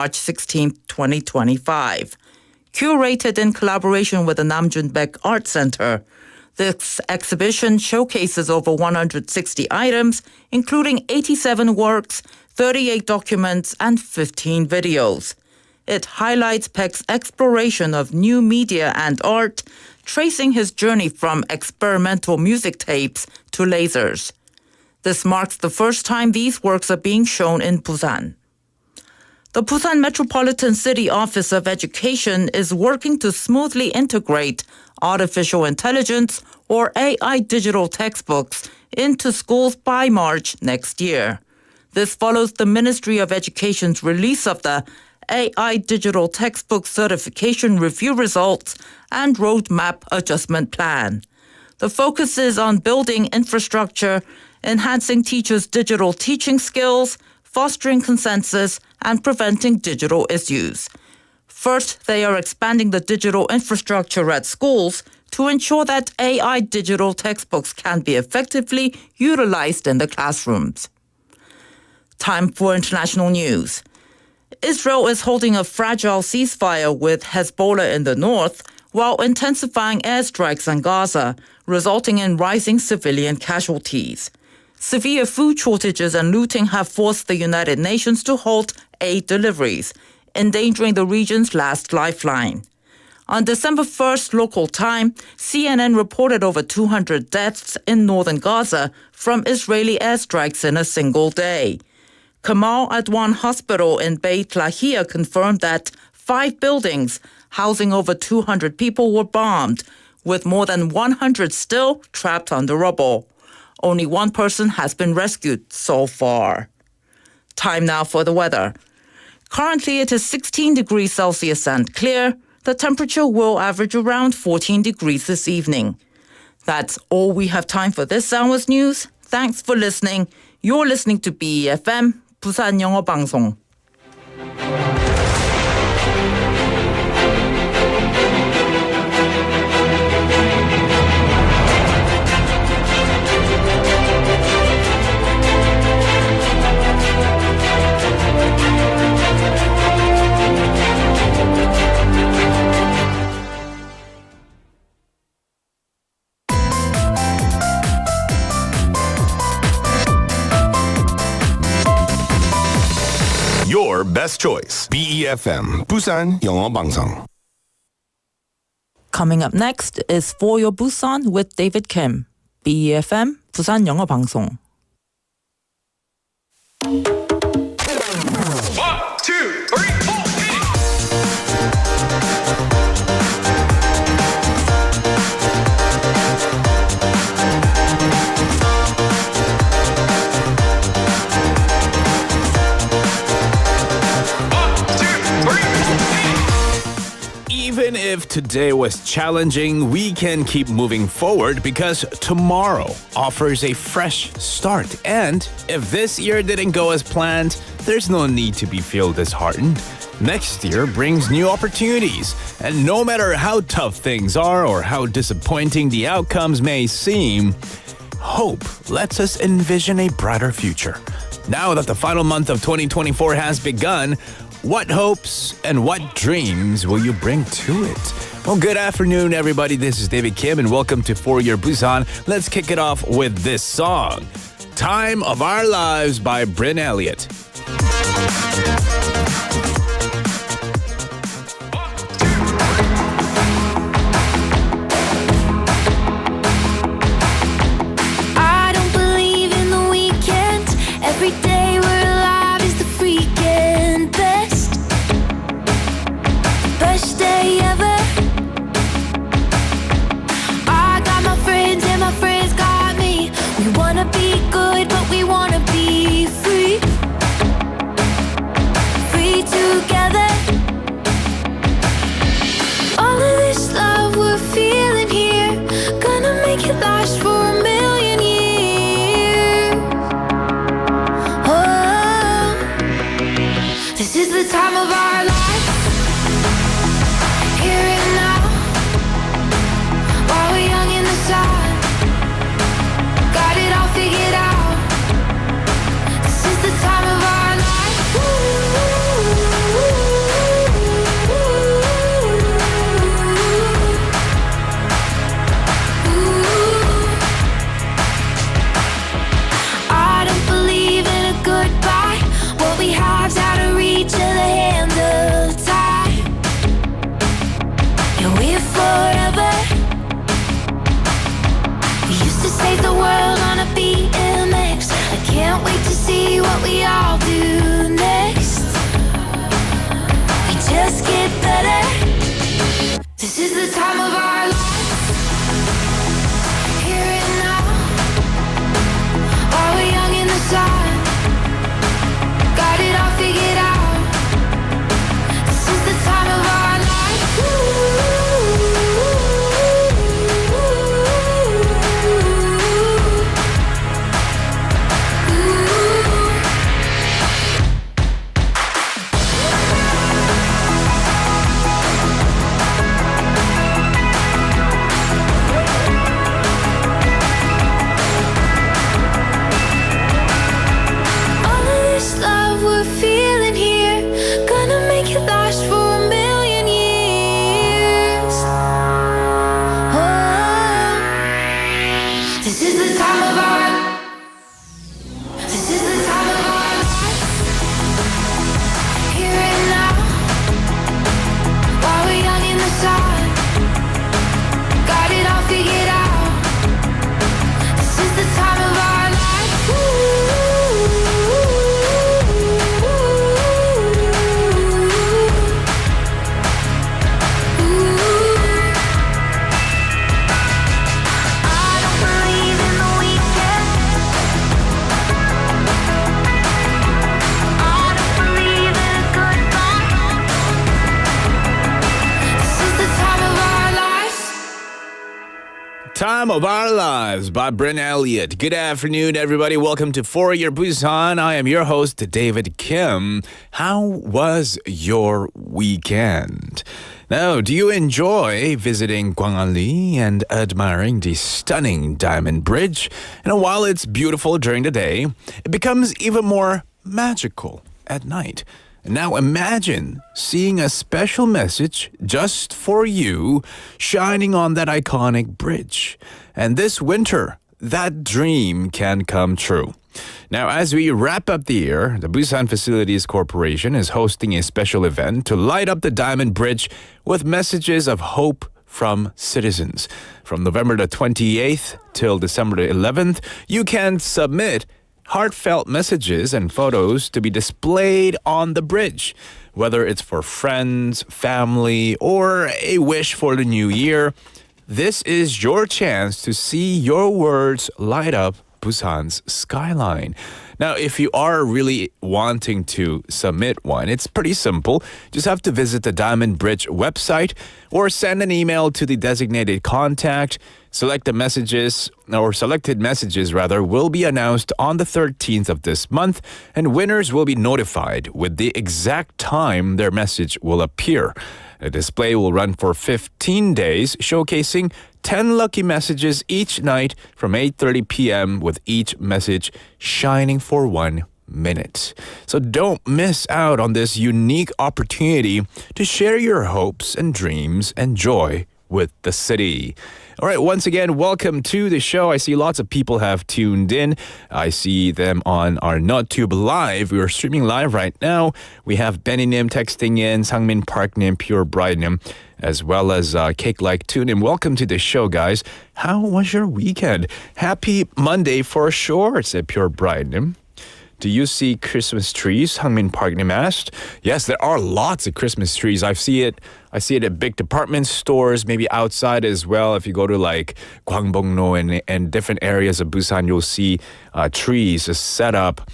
March 16, 2025. Curated in collaboration with the Namjoon-baek Art Center, this exhibition showcases over 160 items, including 87 works, 38 documents, and 15 videos. It highlights Baek's exploration of new media and art, tracing his journey from experimental music tapes to lasers. This marks the first time these works are being shown in Busan. The Busan Metropolitan City Office of Education is working to smoothly integrate artificial intelligence or AI digital textbooks into schools by March next year. This follows the Ministry of Education's release of the AI Digital Textbook Certification Review Results and Roadmap Adjustment Plan. The focus is on building infrastructure, enhancing teachers' digital teaching skills, fostering consensus, and preventing digital issues. First, they are expanding the digital infrastructure at schools to ensure that AI digital textbooks can be effectively utilized in the classrooms. Time for international news. Israel is holding a fragile ceasefire with Hezbollah in the north while intensifying airstrikes on Gaza, resulting in rising civilian casualties. Severe food shortages and looting have forced the United Nations to halt aid deliveries, endangering the region's last lifeline. On December 1st local time, CNN reported over 200 deaths in northern Gaza from Israeli airstrikes in a single day. Kamal Adwan Hospital in Beit Lahia confirmed that 5 buildings housing over 200 people were bombed, with more than 100 still trapped under rubble. Only one person has been rescued so far. Time now for the weather. Currently, it is 16 degrees Celsius and clear. The temperature will average around 14 degrees this evening. That's all we have time for this hour's news. Thanks for listening. You're listening to BEFM, 부산영어방송. Your best choice. BEFM, Busan 영어방송. Coming up next is For Your Busan with David Kim. BEFM, 부산 영어방송. 1, 2, 3, 4. Even if today was challenging, we can keep moving forward because tomorrow offers a fresh start. And if this year didn't go as planned, there's no need to be feel disheartened. Next year brings new opportunities. And no matter how tough things are or how disappointing the outcomes may seem, hope lets us envision a brighter future. Now that the final month of 2024 has begun, what hopes and what dreams will you bring to it? Well, good afternoon, everybody. This is David Kim, and welcome to For Your Busan. Let's kick it off with this song, Time of Our Lives by Bryn Elliott. I don't believe in the weekend. Every day we're alive is the freaking best. Best day ever. I got my friends and my friends got me. We wanna be good, but we wanna be free. Free together. All of this love we're feeling here, gonna make it last for a million years. Oh, this is the time of our life. Here and now, while we're young in the sun, got it all figured out. This is the time of our life. Ooh. I'll do next. We just get better. This is the time of our lives. Here and now. While we're young in the sun. Got it all figured out. This is the time of our lives. All of this love we're feeling here, gonna make it last for a million years. Oh, this is the time of our. This is the time of our lives. Here and now. While we're young in the sun. Got it all figured out. This is the time of our lives. I don't believe in the weekend. I don't believe in a goodbye. This is the time of our lives. Time of Our Lives by Bryn Elliott. Good afternoon, everybody. Welcome to For Your Busan. I am your host, David Kim. How was your weekend? Now, do you enjoy visiting 광안대교 and admiring the stunning Diamond Bridge? While it's beautiful during the day, it becomes even more magical at night. Now imagine seeing a special message just for you shining on that iconic bridge. And this winter, that dream can come true. Now, as we wrap up the year, the Busan Facilities Corporation is hosting a special event to light up the Diamond Bridge with messages of hope from citizens. From November the 28th till December the 11th, you can submit heartfelt messages and photos to be displayed on the bridge. Whether it's for friends, family, or a wish for the new year, this is your chance to see your words light up Busan's skyline. Now, if you are really wanting to submit one, it's pretty simple. Just have to visit the Diamond Bridge website or send an email to the designated contact. Selected messages will be announced on the 13th of this month, and winners will be notified with the exact time their message will appear. The display will run for 15 days, showcasing 10 lucky messages each night from 8:30 p.m. with each message shining for 1 minute. So don't miss out on this unique opportunity to share your hopes and dreams and joy with the city. All right, once again, welcome to the show. I see lots of people have tuned in. I see them on our NotTube Live. We are streaming live right now. We have Benny-nim texting in, Sangmin Park-nim, Pure Bride-nim, as well as Cake Like Tune-nim. Welcome to the show, guys. How was your weekend? Happy Monday for sure, said Pure Bride-nim. Do you see Christmas trees? Hangmin Park-nim asked. Yes, there are lots of Christmas trees. I see it at big department stores, maybe outside as well. If you go to like Gwangbong-no and different areas of Busan, you'll see trees set up.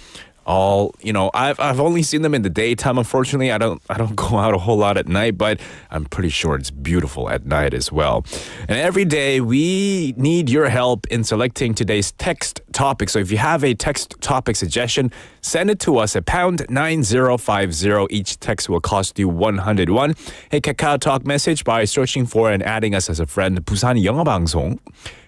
I've only seen them in the daytime. Unfortunately, I don't go out a whole lot at night, but I'm pretty sure it's beautiful at night as well. And every day we need your help in selecting today's text topic. So if you have a text topic suggestion, send it to us at pound 9050. Each text will cost you 101. A Kakao Talk message by searching for and adding us as a friend, 부산영어방송.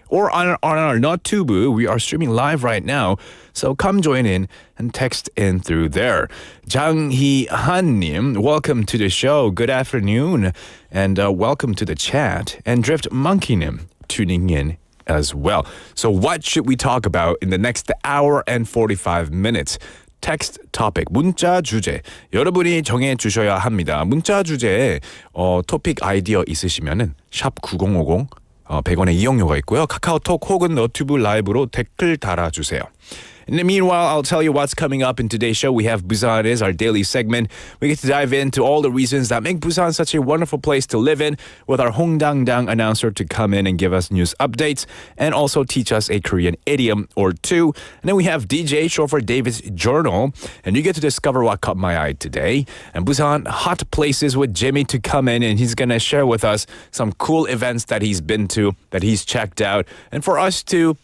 Or on our NotTube, we are streaming live right now. So come join in and text in through there. Jang Hee-han-nim, welcome to the show. Good afternoon. And welcome to the chat. And Drift Monkey-nim, tuning in as well. So what should we talk about in the next hour and 45 minutes? text topic, 문자 주제 여러분이 정해주셔야 합니다. 문자 주제에 토픽 아이디어 있으시면은 샵 9050 100원의 이용료가 있고요. 카카오톡 혹은 너튜브 라이브로 댓글 달아주세요. In the meanwhile, I'll tell you what's coming up in today's show. We have Busan Is, our daily segment. We get to dive into all the reasons that make Busan such a wonderful place to live in with our Hong Dang announcer to come in and give us news updates and also teach us a Korean idiom or two. And then we have DJ, short for David's Journal. And you get to discover what caught my eye today. And Busan Hot Places with Jimmy to come in, and he's going to share with us some cool events that he's been to, that he's checked out, and for us to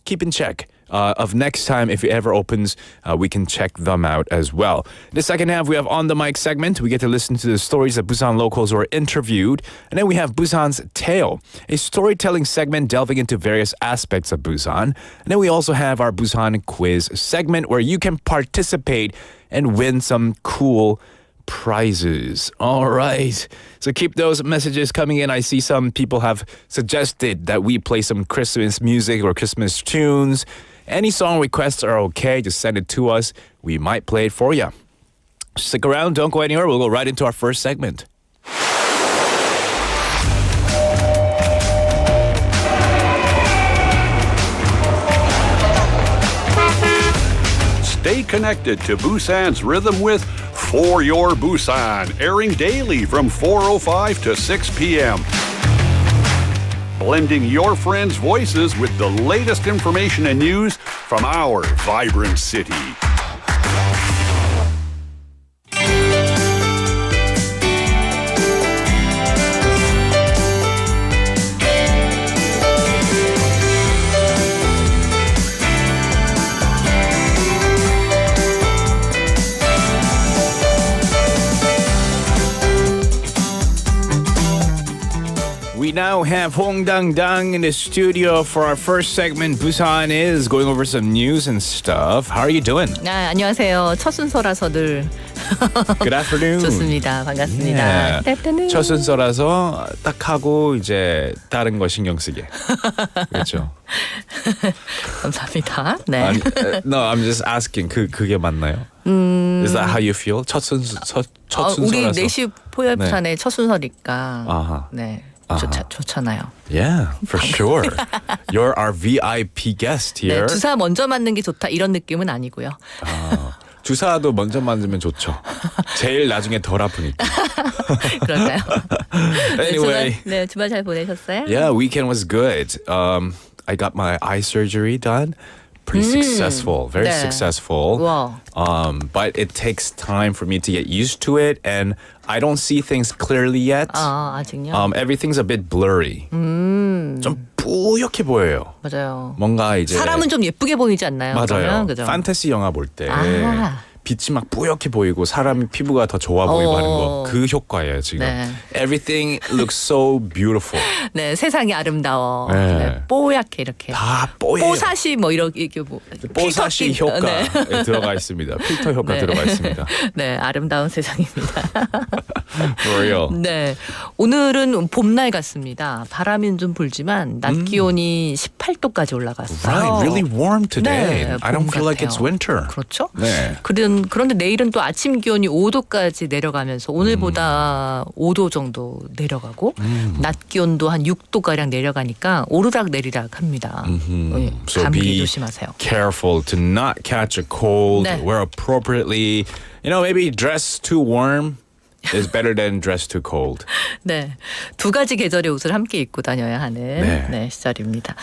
keep in check. Of next time, if it ever opens, we can check them out as well. In the second half, we have On the Mic segment. We get to listen to the stories that Busan locals were interviewed. And then we have Busan's Tale, a storytelling segment delving into various aspects of Busan. And then we also have our Busan Quiz segment where you can participate and win some cool prizes. All right. So keep those messages coming in. I see some people have suggested that we play some Christmas music or Christmas tunes. Any song requests are okay. Just send it to us. We might play it for you. Stick around. Don't go anywhere. We'll go right into our first segment. Stay connected to Busan's rhythm with For Your Busan, airing daily from 4:05 to 6 p.m. Blending your friends' voices with the latest information and news from our vibrant city. We now have Hong Dang in the studio for our first segment. Busan Is going over some news and stuff. How are you doing? 아, 안녕하세요. 첫 순서라서 늘 Good afternoon. 좋습니다. 반갑습니다. Yeah. Good afternoon. 첫 순서라서 딱 하고 이제 다른 거 신경 쓰게. 그렇죠? 감사합니다. 네. 아니, no, I'm just asking. 그게 맞나요? Is that how you feel? 첫 순서라서. 우리 4시 포열판의 첫 순서니까. 아하. 네. 좋잖아요. Yeah, for sure. You're our VIP guest 네, here. 주사 먼저 맞는 게 좋다 이런 느낌은 아니고요. 주사도 먼저 맞으면 좋죠. 제일 나중에 덜 아프니까. 그럴까요? Anyway. 주말 잘 보내셨어요? Yeah, weekend was good. I got my eye surgery done. Pretty successful, very 네. successful. Wow. But it takes time for me to get used to it, and I don't see things clearly yet. 아직요? Everything's a bit blurry. 좀 뿌옇게 보여요. 맞아요. 뭔가 이제 사람은 좀 예쁘게 보이지 않나요? 맞아요. 그러면? 그죠? 판타지 영화 볼 때 아. 빛이 막 뿌옇게 보이고 사람 피부가 더 좋아 보이고 하는 거 그 효과예요 지금. 네. Everything looks so beautiful. 네, 세상이 아름다워. 네. 네, 뽀얗게 이렇게. 다 뽀예요. 뽀사시 뭐 이렇게 뭐 뽀사시 필터 효과 네. 들어가 있습니다. 필터 효과 네. 들어가 있습니다. 네, 아름다운 세상입니다. For real. 네, 오늘은 봄날 같습니다. 바람은 좀 불지만 낮 기온이 18도까지 올라갔어요. Right, really warm today. 네, I don't 봄 feel like 같아요. it's winter. 그렇죠? 네. 그런데 내일은 또 아침 기온이 5도까지 내려가면서 오늘보다 5도 정도 내려가고 낮 기온도 한 6도가량 내려가니까 오르락 내리락 합니다. 네, So 감기 be 조심하세요. careful to not catch a cold. 네. Wear appropriately. Maybe dress too warm is better than dress too cold. 네, 두 가지 계절의 옷을 함께 입고 다녀야 하는 네. 시절입니다.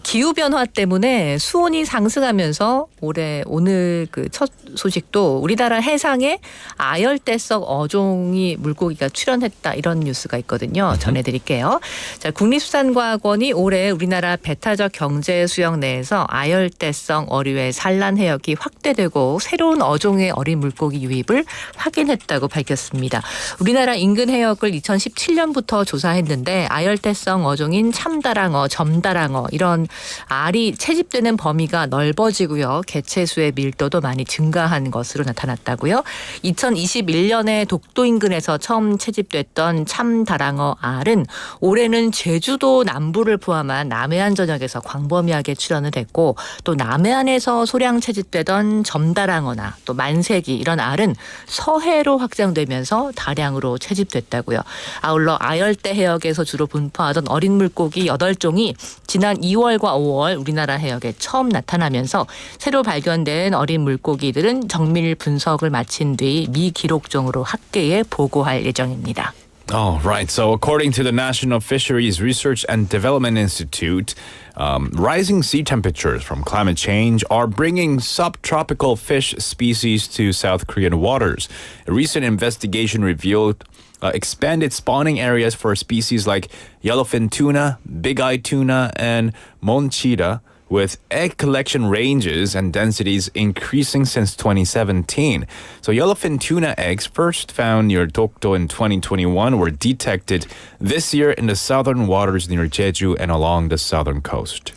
기후 변화 때문에 수온이 상승하면서 오늘 그 첫 소식도 우리나라 해상에 아열대성 어종이 물고기가 출현했다 이런 뉴스가 있거든요. 전해드릴게요. 자, 국립수산과학원이 올해 우리나라 배타적 경제 수역 내에서 아열대성 어류의 산란 해역이 확대되고 새로운 어종의 어린 물고기 유입을 확인했다고 밝혔습니다. 우리나라 인근 해역을 2017년부터 조사했는데 아열대성 어종인 참다랑어, 점다랑어 이런 알이 채집되는 범위가 넓어지고요. 개체수의 밀도도 많이 증가한 것으로 나타났다고요. 2021년에 독도 인근에서 처음 채집됐던 참다랑어 알은 올해는 제주도 남부를 포함한 남해안 전역에서 광범위하게 출현을 했고 또 남해안에서 소량 채집되던 점다랑어나 또 만세기 이런 알은 서해로 확장되면서 다량으로 채집됐다고요. 아울러 아열대 해역에서 주로 분포하던 어린 물고기 8종이 지난 2월과 5월 우리나라 해역에 처음 나타나면서 새로 발견된 어린 물고기들은 정밀 분석을 마친 뒤 미기록종으로 학계에 보고할 예정입니다. Oh, right. So according to the National Fisheries Research and Development Institute, rising sea temperatures from climate change are bringing subtropical fish species to South Korean waters. A recent investigation revealed expanded spawning areas for species like yellowfin tuna, big-eyed tuna, and monchita, with egg collection ranges and densities increasing since 2017. So yellowfin tuna eggs first found near Dokdo in 2021 were detected this year in the southern waters near Jeju and along the southern coast.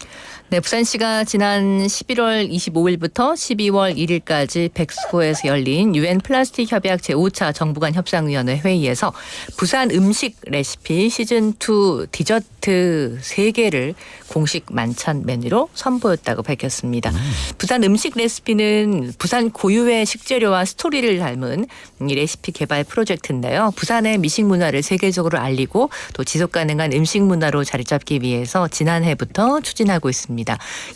네, 부산시가 지난 11월 25일부터 12월 1일까지 백스코에서 열린 UN 플라스틱 협약 제5차 정부간 협상위원회 회의에서 부산 음식 레시피 시즌2 디저트 3개를 공식 만찬 메뉴로 선보였다고 밝혔습니다. 부산 음식 레시피는 부산 고유의 식재료와 스토리를 닮은 이 레시피 개발 프로젝트인데요. 부산의 미식 문화를 세계적으로 알리고 또 지속가능한 음식 문화로 자리 잡기 위해서 지난해부터 추진하고 있습니다.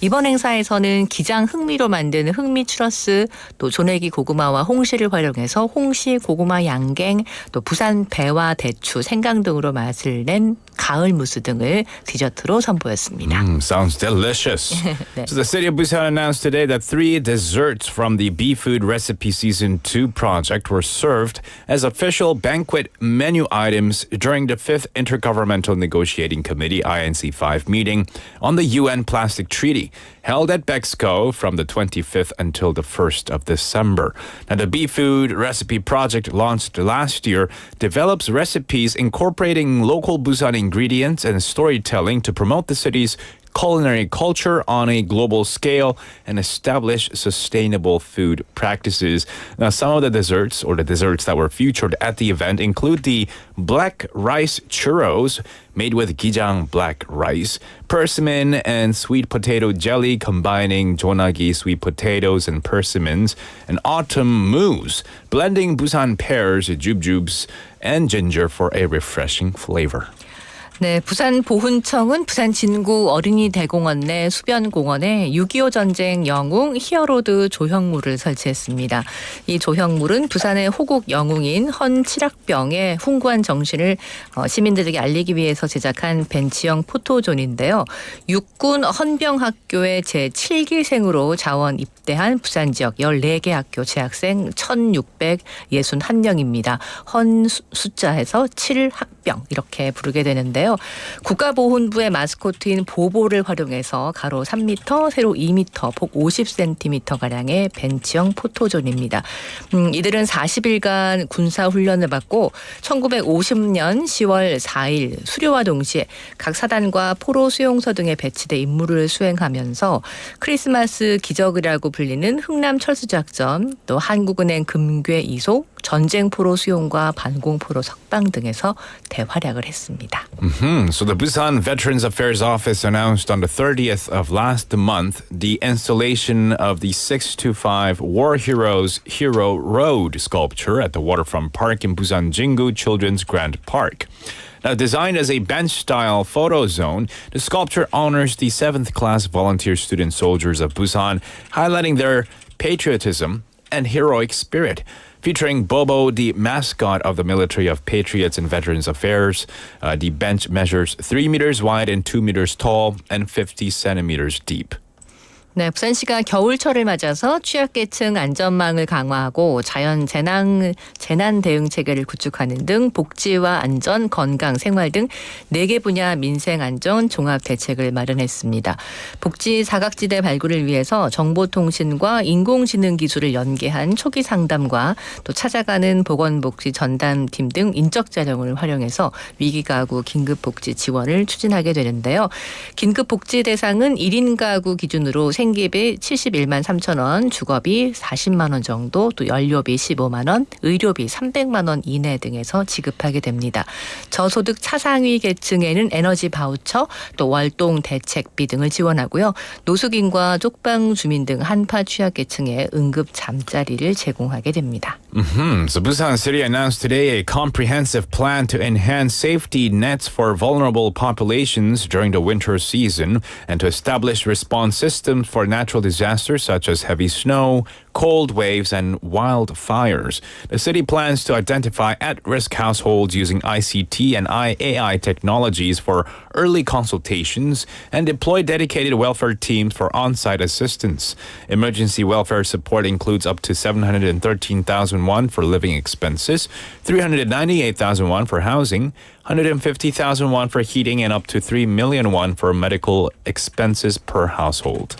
이번 행사에서는 기장 흑미로 만든 흑미 추러스, 또 조내기 고구마와 홍시를 활용해서 홍시, 고구마 양갱, 또 부산 배와 대추, 생강 등으로 맛을 낸 가을 무스 등을 디저트로 선보였습니다. Sounds delicious. 네. So the city of Busan announced today that 3 desserts from the Be Food Recipe Season 2 project were served as official banquet menu items during the 5th Intergovernmental Negotiating Committee INC5 meeting on the UN Plastic Treaty held at Bexco from the 25th until the 1st of December. Now, the Be Food Recipe Project launched last year develops recipes incorporating local Busan ingredients and storytelling to promote the city's culinary culture on a global scale and establish sustainable food practices. Now, some of the desserts that were featured at the event include the black rice churros made with gijang black rice, persimmon and sweet potato jelly combining jonagi sweet potatoes and persimmons, and autumn mousse blending Busan pears, jubjubs, and ginger for a refreshing flavor. 네, 부산 보훈청은 부산 진구 어린이 대공원 내 수변공원에 6.25 전쟁 영웅 히어로드 조형물을 설치했습니다. 이 조형물은 부산의 호국 영웅인 헌칠학병의 숭고한 정신을 시민들에게 알리기 위해서 제작한 벤치형 포토존인데요. 육군 헌병학교의 제7기생으로 자원 입대한 부산 지역 14개 학교 재학생 1,661명입니다. 헌 숫자에서 7학병 이렇게 부르게 되는데요. 국가보훈부의 마스코트인 보보를 활용해서 가로 3m, 세로 2m, 폭 50cm가량의 벤치형 포토존입니다. 이들은 40일간 군사훈련을 받고 1950년 10월 4일 수료와 동시에 각 사단과 포로 수용소 등에 배치돼 임무를 수행하면서 크리스마스 기적이라고 불리는 흥남철수작전, 또 한국은행 금괴 이소, 전쟁포로 수용과 반공포로 석방 등에서 대활약을 했습니다. So the Busan Veterans Affairs Office announced on the 30th of last month the installation of the 625 War Heroes Hero Road sculpture at the Waterfront Park in Busan Jingu Children's Grand Park. Now, designed as a bench-style photo zone, the sculpture honors the 7th class volunteer student soldiers of Busan, highlighting their patriotism and heroic spirit. Featuring Bobo, the mascot of the Military of Patriots and Veterans Affairs. The bench measures 3 meters wide and 2 meters tall and 50 centimeters deep. 네, 부산시가 겨울철을 맞아서 취약계층 안전망을 강화하고 자연 재난 대응 체계를 구축하는 등 복지와 안전, 건강, 생활 등 4개 분야 민생 안전 종합 대책을 마련했습니다. 복지 사각지대 발굴을 위해서 정보통신과 인공지능 기술을 연계한 초기 상담과 또 찾아가는 보건복지 전담팀 등 인적 자령을 활용해서 위기가구 긴급복지 지원을 추진하게 되는데요. 긴급복지 대상은 1인 가구 기준으로 생계비 71만 3천 원, 주거비 40만 원 정도, 또 연료비 15만 원, 의료비 300만 원 이내 등에서 지급하게 됩니다. 저소득 차상위 계층에는 에너지 바우처, 또 월동 대책비 등을 지원하고요. 노숙인과 쪽방 주민 등 한파 취약 계층에 응급 잠자리를 제공하게 됩니다. So Busan City announced today a comprehensive plan to enhance safety nets for vulnerable populations during the winter season and to establish response systems for natural disasters such as heavy snow, cold waves, and wildfires. The city plans to identify at-risk households using ICT and AI technologies for early consultations and deploy dedicated welfare teams for on-site assistance. Emergency welfare support includes up to 713,000 won for living expenses, 398,000 won for housing, 150,000 won for heating, and up to 3 million won for medical expenses per household.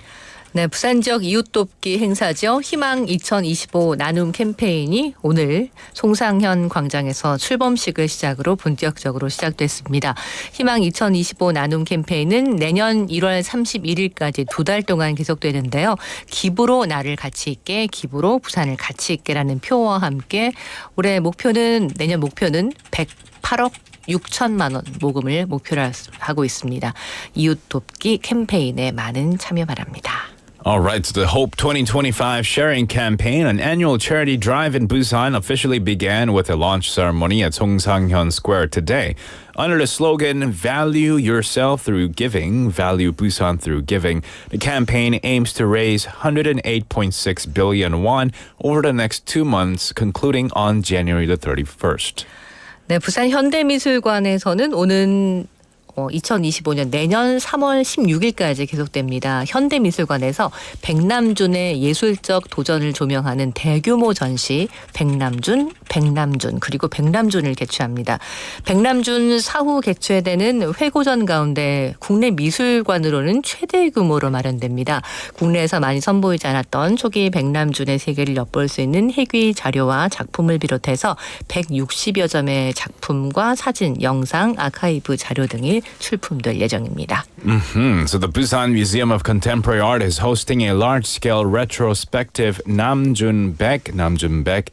네, 부산 지역 이웃 돕기 행사죠. 희망 2025 나눔 캠페인이 오늘 송상현 광장에서 출범식을 시작으로 본격적으로 시작됐습니다. 희망 2025 나눔 캠페인은 내년 1월 31일까지 2달 동안 계속되는데요. 기부로 나를 가치 있게, 기부로 부산을 가치 있게라는 표와 함께 올해 내년 목표는 108억 6천만 원 모금을 목표로 하고 있습니다. 이웃 돕기 캠페인에 많은 참여 바랍니다. All right, so the Hope 2025 sharing campaign, an annual charity drive in Busan, officially began with a launch ceremony at Songsanghyeon Square today. Under the slogan, Value Yourself Through Giving, Value Busan Through Giving, the campaign aims to raise 108.6 billion won over the next 2 months, concluding on January the 31st. 네, 부산 현대미술관에서는 오는 2025년 내년 3월 16일까지 계속됩니다. 현대미술관에서 백남준의 예술적 도전을 조명하는 대규모 전시 백남준 그리고 백남준을 개최합니다. 백남준 사후 개최되는 회고전 가운데 국내 미술관으로는 최대 규모로 마련됩니다. 국내에서 많이 선보이지 않았던 초기 백남준의 세계를 엿볼 수 있는 희귀 자료와 작품을 비롯해서 160여 점의 작품과 사진, 영상, 아카이브 자료 등이 출품될 예정입니다. So the Busan Museum of Contemporary Art is hosting a large-scale retrospective Namjun-baek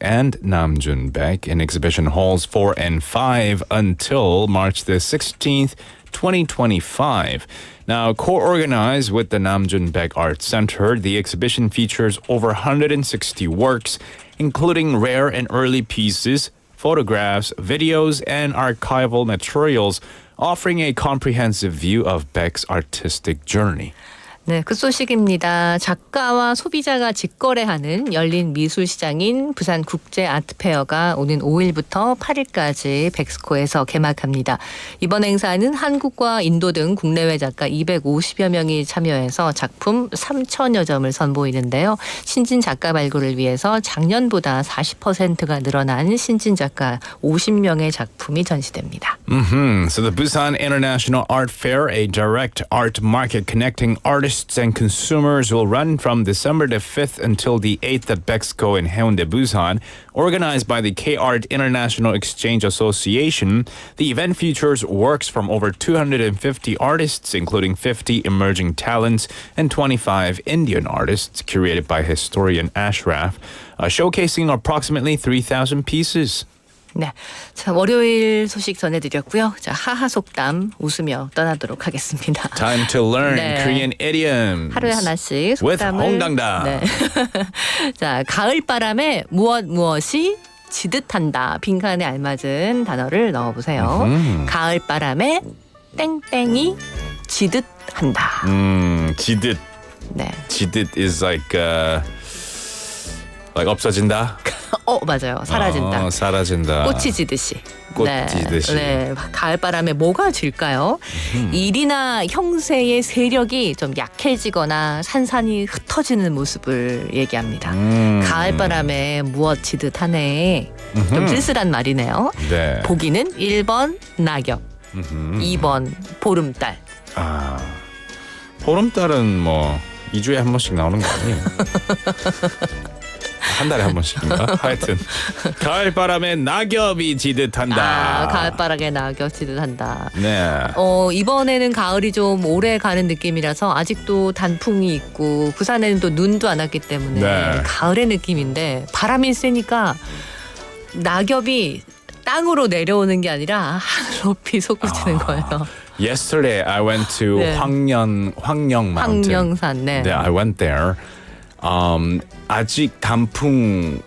and Namjun-baek in exhibition halls 4 and 5 until March the 16th, 2025. Now, co-organized with the Namjun-baek Art Center, the exhibition features over 160 works, including rare and early pieces, photographs, videos, and archival materials, offering a comprehensive view of Baek's artistic journey. 네, 그 소식입니다. 작가와 소비자가 직거래하는 열린 미술시장인 부산 국제 아트페어가 오는 5일부터 8일까지 백스코에서 개막합니다. 이번 행사는 한국과 인도 등 국내외 작가 250여 명이 참여해서 작품 3천여 점을 선보이는데요. 신진 작가 발굴을 위해서 작년보다 40%가 늘어난 신진 작가 50명의 작품이 전시됩니다. So the Busan International Art Fair, a direct art market connecting artists and consumers, will run from December the 5th until the 8th at Bexco in Haeundae, Busan. Organized by the K-Art International Exchange Association, the event features works from over 250 artists, including 50 emerging talents and 25 Indian artists, curated by historian Ashraf, showcasing approximately 3,000 pieces. 네, 자 월요일 소식 전해드렸고요. 자 하하 속담 웃으며 떠나도록 하겠습니다. Time to learn Korean idioms. 하루에 하나씩 속담을. With 홍당당. 네. 자 가을바람에 무엇이 지듯한다. 빈칸에 알맞은 단어를 넣어보세요. 가을바람에 땡땡이 지듯한다. 지듯. 네. 지듯 is like 없어진다. 맞아요. 사라진다. 사라진다. 꽃이 지듯이. 꽃 지듯이. 네. 가을바람에 뭐가 질까요? 일이나 형세의 세력이 좀 약해지거나 산산이 흩어지는 모습을 얘기합니다. 가을바람에 무엇 지듯하네. 좀 쓸쓸한 말이네요. 네. 보기는 1번 낙엽, 2번 보름달. 보름달은 2주에 한 번씩 나오는 거 아니에요? 한 달에 한 번씩인가? 하여튼 가을바람에 낙엽이 지듯한다. 가을바람에 낙엽 지듯한다. 네. 이번에는 가을이 좀 오래 가는 느낌이라서 아직도 단풍이 있고 부산에는 또 눈도 안 왔기 때문에 네. 가을의 느낌인데 바람이 세니까 낙엽이 땅으로 내려오는 게 아니라 하늘 높이 솟구치는 거예요. Yesterday I went to 네. 황령 Mountain. 황령산. 네. I went there. 아직 단풍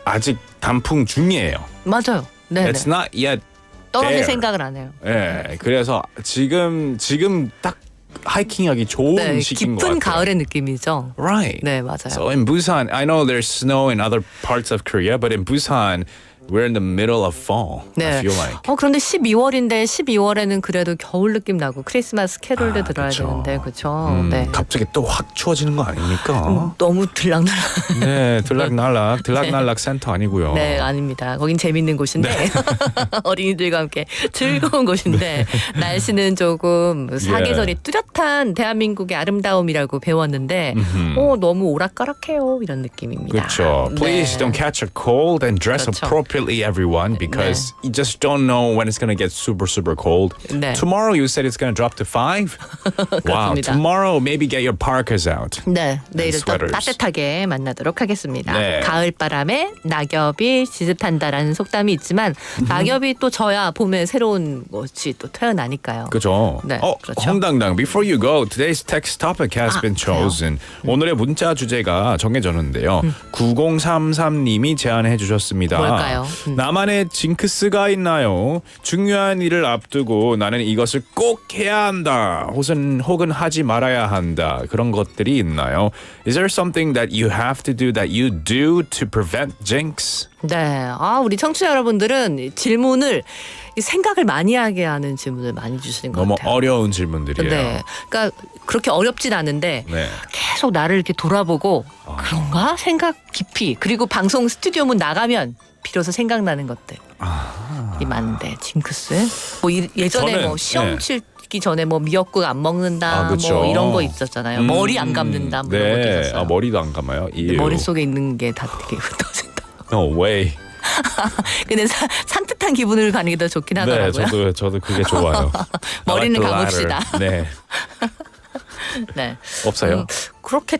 아직 단풍 중이에요. 맞아요. 네. It's not yet 떨어질 there. 생각을 안 해요. 예, 그래서 지금 딱 하이킹하기 좋은 네, 시기인 것 같아요. 깊은 가을의 느낌이죠. Right. 네, 맞아요. So in Busan, I know there's snow in other parts of Korea, but in Busan, we're in the middle of fall. I feel like. 그런데 12월인데 12월에는 그래도 겨울 느낌 나고 크리스마스 캐롤도 들어야 그쵸. 되는데 그렇죠. 네. 갑자기 또 확 추워지는 거 아닙니까? 너무 들락날락. 네, 들락날락 센터 아니고요. 네, 아닙니다. 거긴 재밌는 곳인데 어린이들과 함께 즐거운 곳인데 날씨는 조금 사계절이 뚜렷한 대한민국의 아름다움이라고 배웠는데 너무 오락가락해요 이런 느낌입니다. 그렇죠. Please don't catch a cold and dress 그렇죠. appropriately, everyone, because you just don't know when it's going to get super, super cold. 네. Tomorrow you said it's going to drop to 5. Wow, 그렇습니다. tomorrow maybe get your parkas out. 네, 내일은 또 sweaters. 따뜻하게 만나도록 하겠습니다. 네. 가을바람에 낙엽이 지듯한다라는 속담이 있지만 낙엽이 또 져야 봄에 새로운 것이 또 태어나니까요. 그죠? 네, 그렇죠. 홍당당, before you go, today's text topic has been chosen. 오늘의 문자 주제가 정해졌는데요. 9033님이 제안해 주셨습니다. 뭘까요? 나만의 징크스가 있나요? 중요한 일을 앞두고 나는 이것을 꼭 해야 한다. 혹은 하지 말아야 한다. 그런 것들이 있나요? Is there something that you have to do that you do to prevent jinx? 네, 우리 청취자 여러분들은 질문을 생각을 많이 하게 하는 질문을 많이 주시는 것 너무 같아요. 어려운 질문들이에요. 네, 그러니까 그렇게 어렵진 않은데 네. 계속 나를 이렇게 돌아보고 그런가 생각 깊이 그리고 방송 스튜디오 문 나가면 비로소 생각나는 것들이 많은데 징크스. 뭐 예전에 저는, 뭐 시험 네. 치기 전에 뭐 미역국 안 먹는다, 그쵸. 뭐 이런 거 있었잖아요. 머리 안 감는다, 뭐 이런 것도 네. 있었어요. 머리도 안 감아요? 머릿속에 있는 게 다 되게 흩어진다. No way. 근데 산뜻한 기분을 가는 게 더 좋긴 하더라고요. 네, 저도 그게 좋아요. 머리는 I like the 감읍시다. latter. 네. 네. 없어요. 그렇게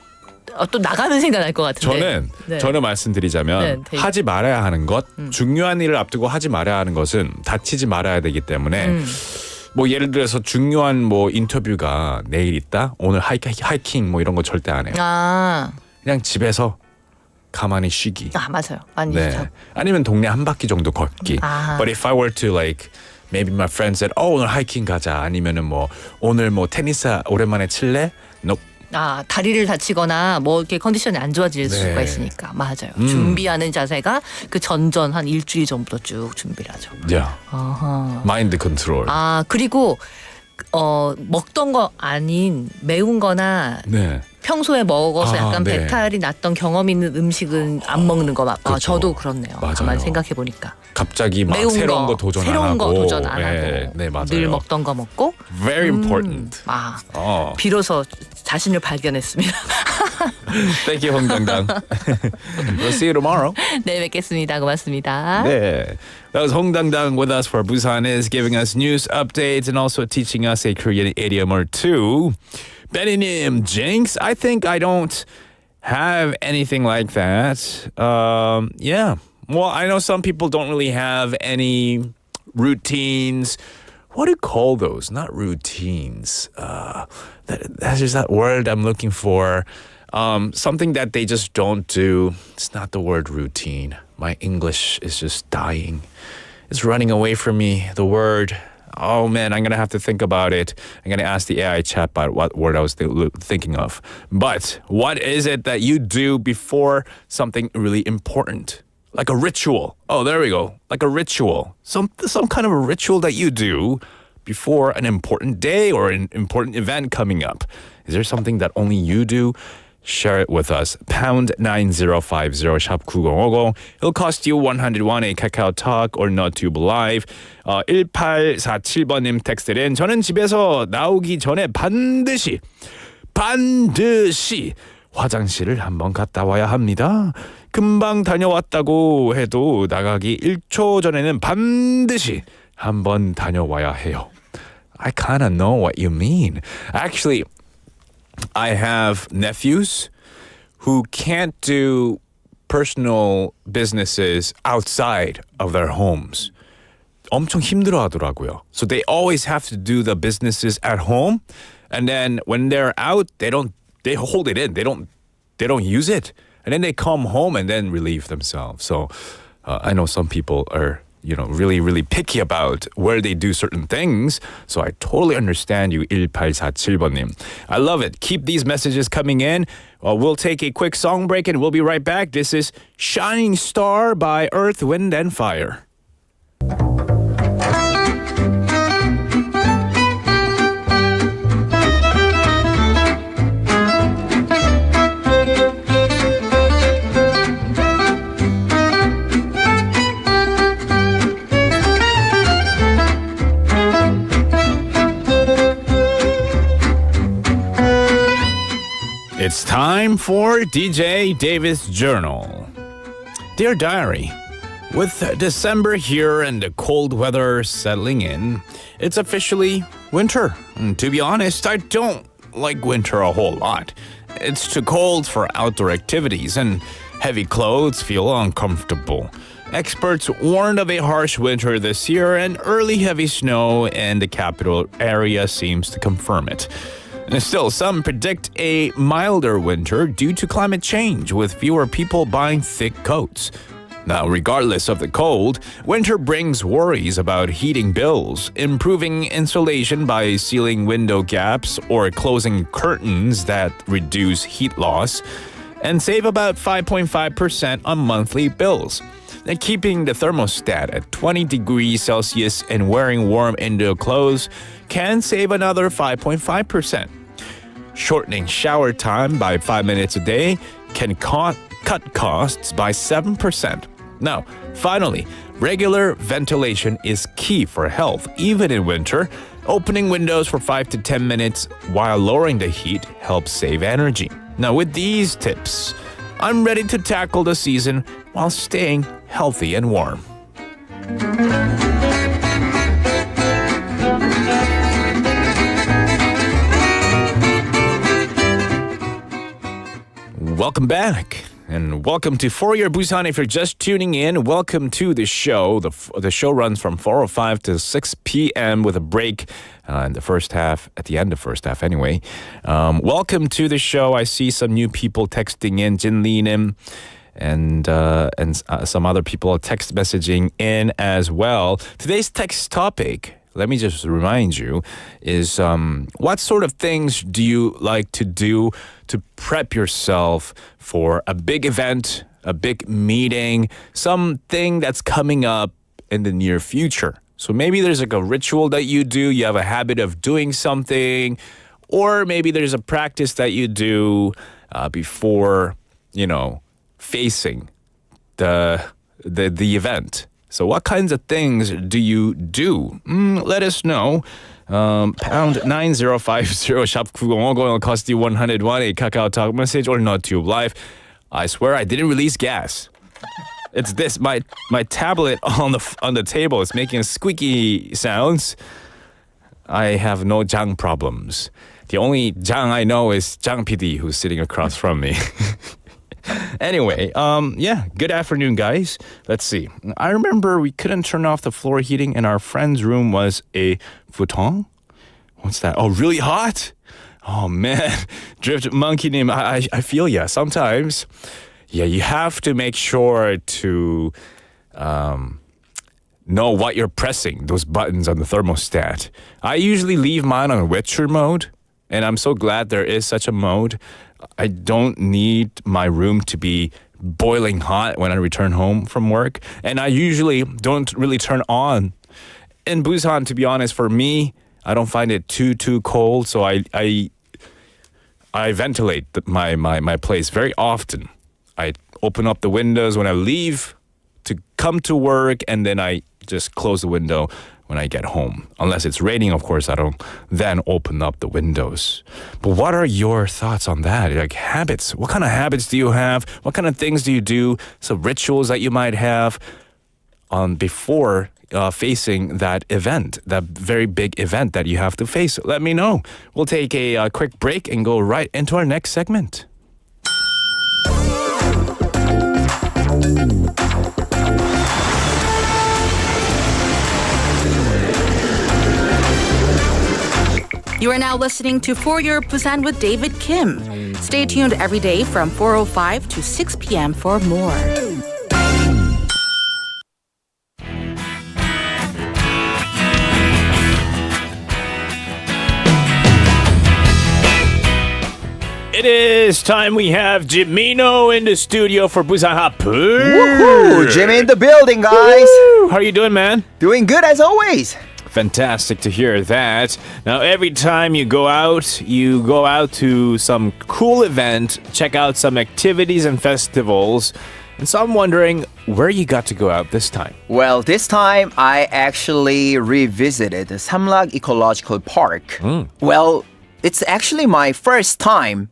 또 나가면 생각날 것 같은데. 저는 말씀드리자면 네, 하지 말아야 하는 것, 중요한 일을 앞두고 하지 말아야 하는 것은 다치지 말아야 되기 때문에 뭐 예를 들어서 중요한 뭐 인터뷰가 내일 있다, 오늘 하이킹 뭐 이런 거 절대 안 해요. 그냥 집에서 가만히 쉬기. 맞아요. 아니, 네. 아니면 동네 한 바퀴 정도 걷기. But if I were to like maybe my friend said, 오늘 하이킹 가자. 아니면은 뭐 오늘 뭐 테니스 오랜만에 칠래? Nope. 다리를 다치거나 뭐 이렇게 컨디션이 안 좋아질 수가 있으니까. 맞아요. 준비하는 자세가 그 전전 한 일주일 전부터 쭉 준비를 하죠. Yeah. Mind control. 그리고 먹던 거 아닌 매운 거나 네. 평소에 먹어서 약간 네. 배탈이 났던 경험 있는 음식은 안 먹는 거 그렇죠. 저도 그렇네요. 맞아요. 가만 생각해 보니까. 갑자기 막 새로운 거 도전 안 하고. 새로운 거 도전 안 네, 하고. 네, 맞아요. 늘 먹던 거 먹고. Very important. 비로소 자신을 발견했습니다. Thank you, 홍당당. We'll see you tomorrow. 네, 뵙겠습니다. 고맙습니다. 네. That was 홍당당 with us for Busan Is, giving us news updates and also teaching us a Korean idiom or two. Benny님, jinx, I think I don't have anything like that. Yeah. Well, I know some people don't really have any routines. What do you call those? Not routines. That's just that word I'm looking for. Something that they just don't do. It's not the word routine. My English is just dying. It's running away from me. The word. Oh man, I'm going to have to think about it. I'm going to ask the AI chatbot what word I was thinking of. But what is it that you do before something really important? Like a ritual. Oh, there we go. Like a ritual. Some kind of a ritual that you do before an important day or an important event coming up. Is there something that only you do? Share it with us. pound 9050 샵 9050. It'll cost you 101 a Kakao Talk or NotTube Live. 1847번님 텍스트는 저는 집에서 나오기 전에 반드시 화장실을 한번 갔다 와야 합니다. 금방 다녀왔다고 해도 나가기 1초 전에는 반드시 한번 다녀와야 해요. I kind of know what you mean. Actually, I have nephews who can't do personal businesses outside of their homes. 엄청 힘들어하더라고요. So they always have to do the businesses at home, and then when they're out, they hold it in. They don't use it, and then they come home and then relieve themselves. So I know some people are really, really picky about where they do certain things. So I totally understand you, 1847번님. I love it. Keep these messages coming in. We'll take a quick song break and we'll be right back. This is Shining Star by Earth, Wind and Fire. It's time for DJ David's Journal. Dear Diary, with December here and the cold weather settling in, it's officially winter. And to be honest, I don't like winter a whole lot. It's too cold for outdoor activities and heavy clothes feel uncomfortable. Experts warned of a harsh winter this year and early heavy snow in the capital area seems to confirm it. And still, some predict a milder winter due to climate change, with fewer people buying thick coats. Now, regardless of the cold, winter brings worries about heating bills, improving insulation by sealing window gaps or closing curtains that reduce heat loss, and save about 5.5% on monthly bills. And keeping the thermostat at 20 degrees Celsius and wearing warm indoor clothes can save another 5.5%. Shortening shower time by 5 minutes a day can cut costs by 7%. Now, finally, regular ventilation is key for health, even in winter. Opening windows for 5 to 10 minutes while lowering the heat helps save energy. Now, with these tips, I'm ready to tackle the season while staying healthy and warm. Welcome back. And welcome to For Your Busan. If you're just tuning in, welcome to the show. The show runs from 4:05 to 6 p.m. with a break in the first half, at the end of first half anyway. Welcome to the show. I see some new people texting in, Jin Lee-nim, and some other people are text messaging in as well. Today's text topic, let me just remind you, is what sort of things do you like to do to prep yourself for a big event, a big meeting, something that's coming up in the near future? So maybe there's like a ritual that you do, you have a habit of doing something, or maybe there's a practice that you do before, facing the event. So what kinds of things do you do? Let us know. Pound 9050 샵 9050 cost you 101 a Kakao Talk message or NotTube Live. I swear I didn't release gas. It's this my tablet on the table is making squeaky sounds. I have no Jang problems. The only Jang I know is Jang PD who's sitting across from me. Anyway, good afternoon, guys. Let's see. I remember we couldn't turn off the floor heating and our friend's room was a futon. What's that? Oh, really hot? Oh, man. Drift Monkey name. I feel ya. Sometimes, you have to make sure to know what you're pressing, those buttons on the thermostat. I usually leave mine on Witcher mode, and I'm so glad there is such a mode. I don't need my room to be boiling hot when I return home from work. And I usually don't really turn on. In Busan, to be honest, for me, I don't find it too cold. So I ventilate my place very often. I open up the windows when I leave to come to work, and then I just close the window when I get home. Unless it's raining, of course, I don't then open up the windows. But what are your thoughts on that? Like habits. What kind of habits do you have? What kind of things do you do? Some rituals that you might have before facing that event, that very big event that you have to face. Let me know. We'll take a quick break and go right into our next segment. You are now listening to For Your Busan with David Kim. Stay tuned every day from 4:05 to 6 p.m. for more. It is time we have Jimino in the studio for Busanhatplr. Woohoo! Jimmy in the building, guys. How are you doing, man? Doing good as always. Fantastic to hear that. Now, every time you go out to some cool event, check out some activities and festivals. And so I'm wondering where you got to go out this time. Well, this time I actually revisited the Samlak Ecological Park. Well, it's actually my first time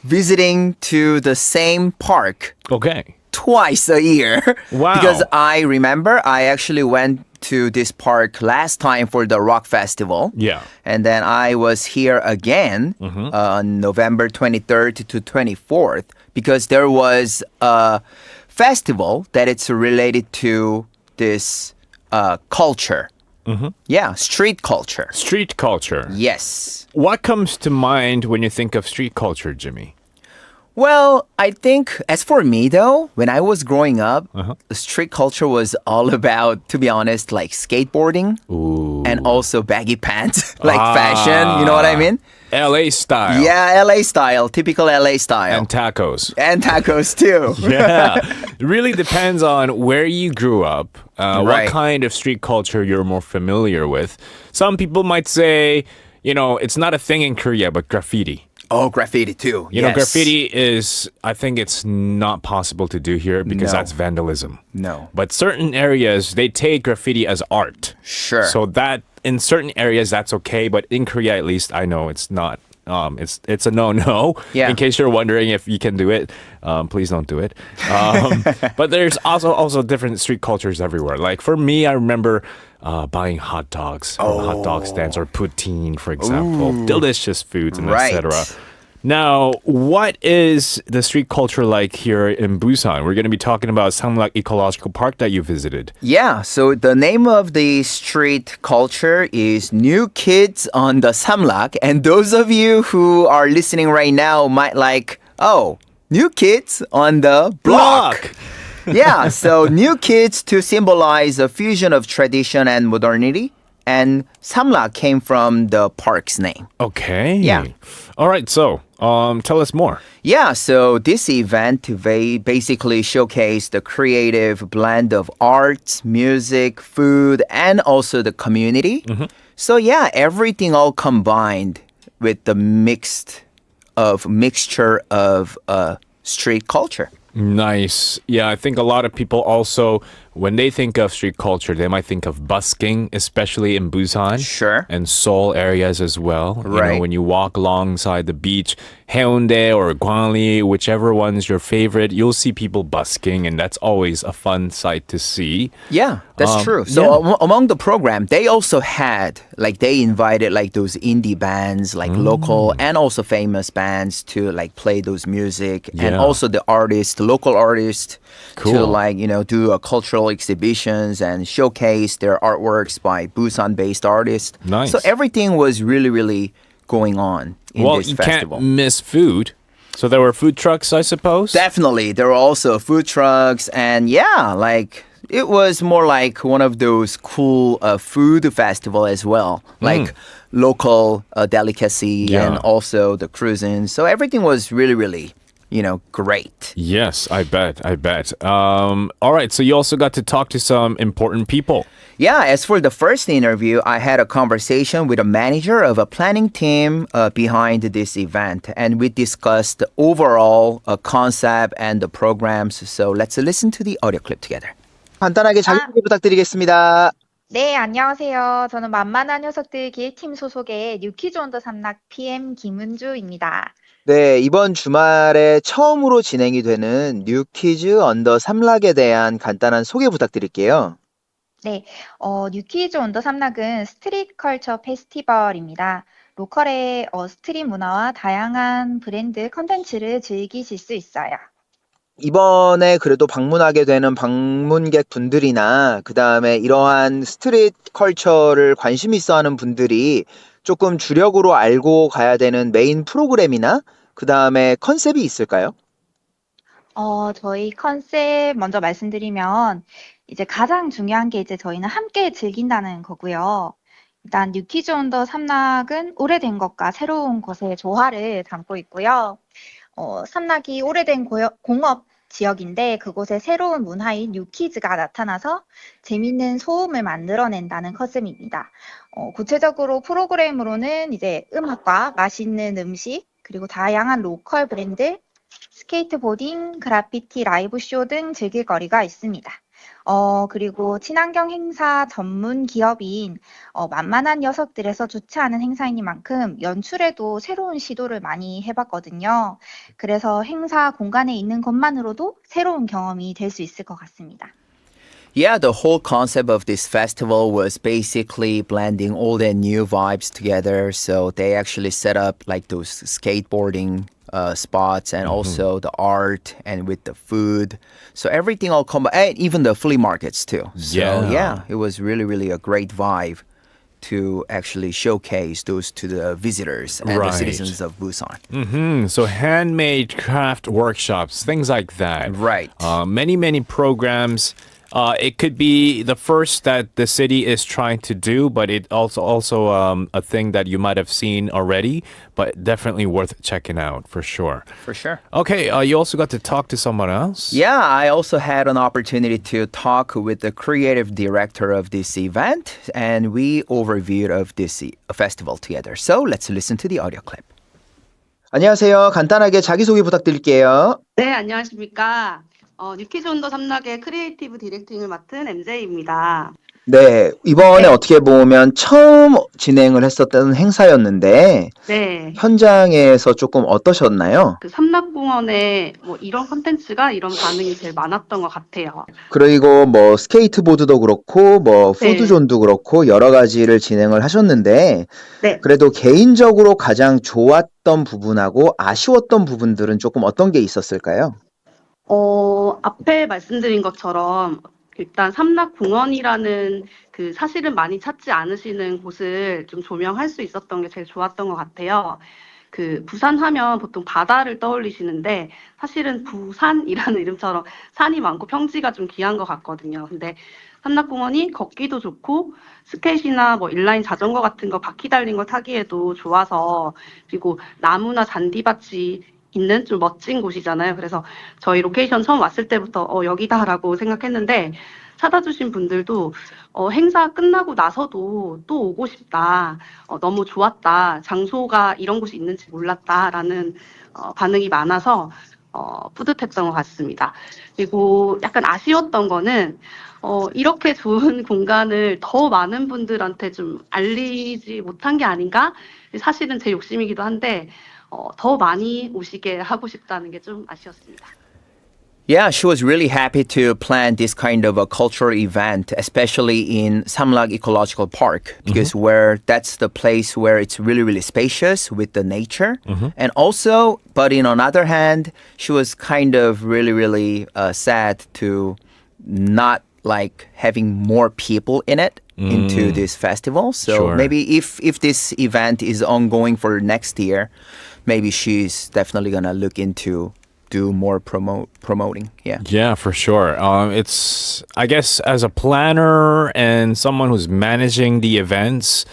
visiting to the same park Okay. twice a year. Wow. Because I remember I actually went to this park last time for the rock festival. Yeah. And then I was here again on November 23rd to 24th because there was a festival that it's related to this culture. Yeah, street culture. Street culture. Yes. What comes to mind when you think of street culture, Jimmy? Well, I think as for me though, when I was growing up, the street culture was all about, to be honest, like skateboarding and also baggy pants, like fashion. You know what I mean? LA style. Yeah, LA style, typical LA style. And tacos. And tacos too. Yeah. It really depends on where you grew up, what Right. kind of street culture you're more familiar with. Some people might say, it's not a thing in Korea, but graffiti. Oh, graffiti too. You know, graffiti is, I think it's not possible to do here because No. that's vandalism. No. But certain areas, they take graffiti as art. Sure. So that, in certain areas, that's okay. But in Korea, at least, I know it's not. It's a no-no. Yeah. In case you're wondering if you can do it, please don't do it. But there's also different street cultures everywhere. Like for me, I remember buying hot dogs from hot dog stands or poutine, for example. Delicious foods and Right. etc. Now, what is the street culture like here in Busan? We're going to be talking about Samlak Ecological Park that you visited. Yeah, so the name of the street culture is New Kids on the Samlak. And those of you who are listening right now might like, oh, New Kids on the block. Yeah, so New Kids to symbolize a fusion of tradition and modernity. And Samlak came from the park's name. Okay. Yeah. All right, so tell us more. Yeah, so this event basically showcased the creative blend of arts, music, food, and also the community. So yeah, everything all combined with the mixture of street culture. Nice. Yeah, I think a lot of people also, when they think of street culture, they might think of busking, especially in Busan. Sure. And Seoul areas as well. You know, Right. when you walk alongside the beach, Haeundae or Gwangli, whichever one's your favorite, you'll see people busking, and that's always a fun sight to see. Yeah, that's true. So among the program, they also had, they invited those indie bands, local and also famous bands to play those music. And Yeah. also the local artists Cool. to, do cultural exhibitions and showcase their artworks by Busan-based artists. Nice. So everything was really, really going on in Well, this you festival. can't miss food. So there were food trucks, I suppose? Definitely. There were also food trucks. And yeah, it was more like one of those cool food festival as well. Local delicacy Yeah. and also the cuisine. So everything was really, really, great. Yes, I bet. All right, so you also got to talk to some important people. Yeah, as for the first interview, I had a conversation with a manager of a planning team behind this event. And we discussed the overall concept and the programs. So let's listen to the audio clip together. 간단하게 자기소개 부탁드리겠습니다. 네, 안녕하세요. 저는 만만한 녀석들 기획팀 소속의 뉴키즈 온 더 삼락 PM 김은주입니다. 네, 이번 주말에 처음으로 진행이 되는 뉴키즈 언더 삼락에 대한 간단한 소개 부탁드릴게요. 네, 뉴키즈 온 더 삼락은 스트릿 컬처 페스티벌입니다. 로컬의 스트릿 문화와 다양한 브랜드 컨텐츠를 즐기실 수 있어요. 이번에 그래도 방문하게 되는 방문객 분들이나 그다음에 이러한 스트릿 컬처를 관심 있어 하는 분들이 조금 주력으로 알고 가야 되는 메인 프로그램이나 그다음에 컨셉이 있을까요? 저희 컨셉 먼저 말씀드리면 이제 가장 중요한 게 이제 저희는 함께 즐긴다는 거고요. 일단 뉴키즈 온 더 삼락은 오래된 것과 새로운 것의 조화를 담고 있고요. 삼락이 오래된 공업 지역인데 그곳에 새로운 문화인 뉴키즈가 나타나서 재밌는 소음을 만들어낸다는 컨셉입니다. 구체적으로 프로그램으로는 이제 음악과 맛있는 음식, 그리고 다양한 로컬 브랜드, 스케이트보딩, 그래피티, 라이브 쇼 등 즐길 거리가 있습니다. 그리고 친환경 행사 전문 기업인 만만한 녀석들에서 주최하는 행사이니만큼 연출에도 새로운 시도를 많이 해봤거든요. 그래서 행사 공간에 있는 것만으로도 새로운 경험이 될 수 있을 것 같습니다. Yeah, the whole concept of this festival was basically blending all the new vibes together. So they actually set up like those skateboarding spots and also the art and with the food. So everything all combined, and even the flea markets too. So yeah, it was really, really a great vibe to actually showcase those to the visitors and the citizens of Busan. So handmade craft workshops, things like that. Right. Many programs. It could be the first that the city is trying to do, but it also a thing that you might have seen already, but definitely worth checking out for sure. For sure. Okay, you also got to talk to someone else? Yeah, I also had an opportunity to talk with the creative director of this event, and we overviewed of this festival together. So let's listen to the audio clip. 안녕하세요. 간단하게 자기소개 부탁드릴게요. 네, 안녕하십니까. 뉴키즈 온더 삼락의 크리에이티브 디렉팅을 맡은 MJ입니다. 네, 이번에 어떻게 보면 처음 진행을 했었던 행사였는데 네. 현장에서 조금 어떠셨나요? 그 삼락공원에 뭐 이런 컨텐츠가 이런 반응이 제일 많았던 것 같아요. 그리고 뭐 스케이트보드도 그렇고 뭐 네. 푸드존도 그렇고 여러 가지를 진행을 하셨는데 네. 그래도 개인적으로 가장 좋았던 부분하고 아쉬웠던 부분들은 조금 어떤 게 있었을까요? 앞에 말씀드린 것처럼 일단 삼락공원이라는 그 사실은 많이 찾지 않으시는 곳을 좀 조명할 수 있었던 게 제일 좋았던 것 같아요. 그 부산 하면 보통 바다를 떠올리시는데 사실은 부산이라는 이름처럼 산이 많고 평지가 좀 귀한 것 같거든요. 근데 삼락공원이 걷기도 좋고 스케이트나 뭐 인라인 자전거 같은 거 바퀴 달린 거 타기에도 좋아서 그리고 나무나 잔디밭이 있는 좀 멋진 곳이잖아요. 그래서 저희 로케이션 처음 왔을 때부터 여기다라고 생각했는데 찾아주신 분들도 행사 끝나고 나서도 또 오고 싶다. 너무 좋았다. 장소가 이런 곳이 있는지 몰랐다라는 반응이 많아서 뿌듯했던 것 같습니다. 그리고 약간 아쉬웠던 거는 이렇게 좋은 공간을 더 많은 분들한테 좀 알리지 못한 게 아닌가? 사실은 제 욕심이기도 한데 더 많이 오시게 하고 싶다는 게 좀 아쉬웠습니다. Yeah, she was really happy to plan this kind of a cultural event, especially in Samlag Ecological Park, because where that's the place where it's really, really spacious with the nature. And also, but in another hand, she was kind of really, really sad to not like having more people in it into this festival. So maybe if this event is ongoing for next year, maybe she's definitely gonna look into do more promoting. Yeah, for sure. It's, I guess, as a planner and someone who's managing the events,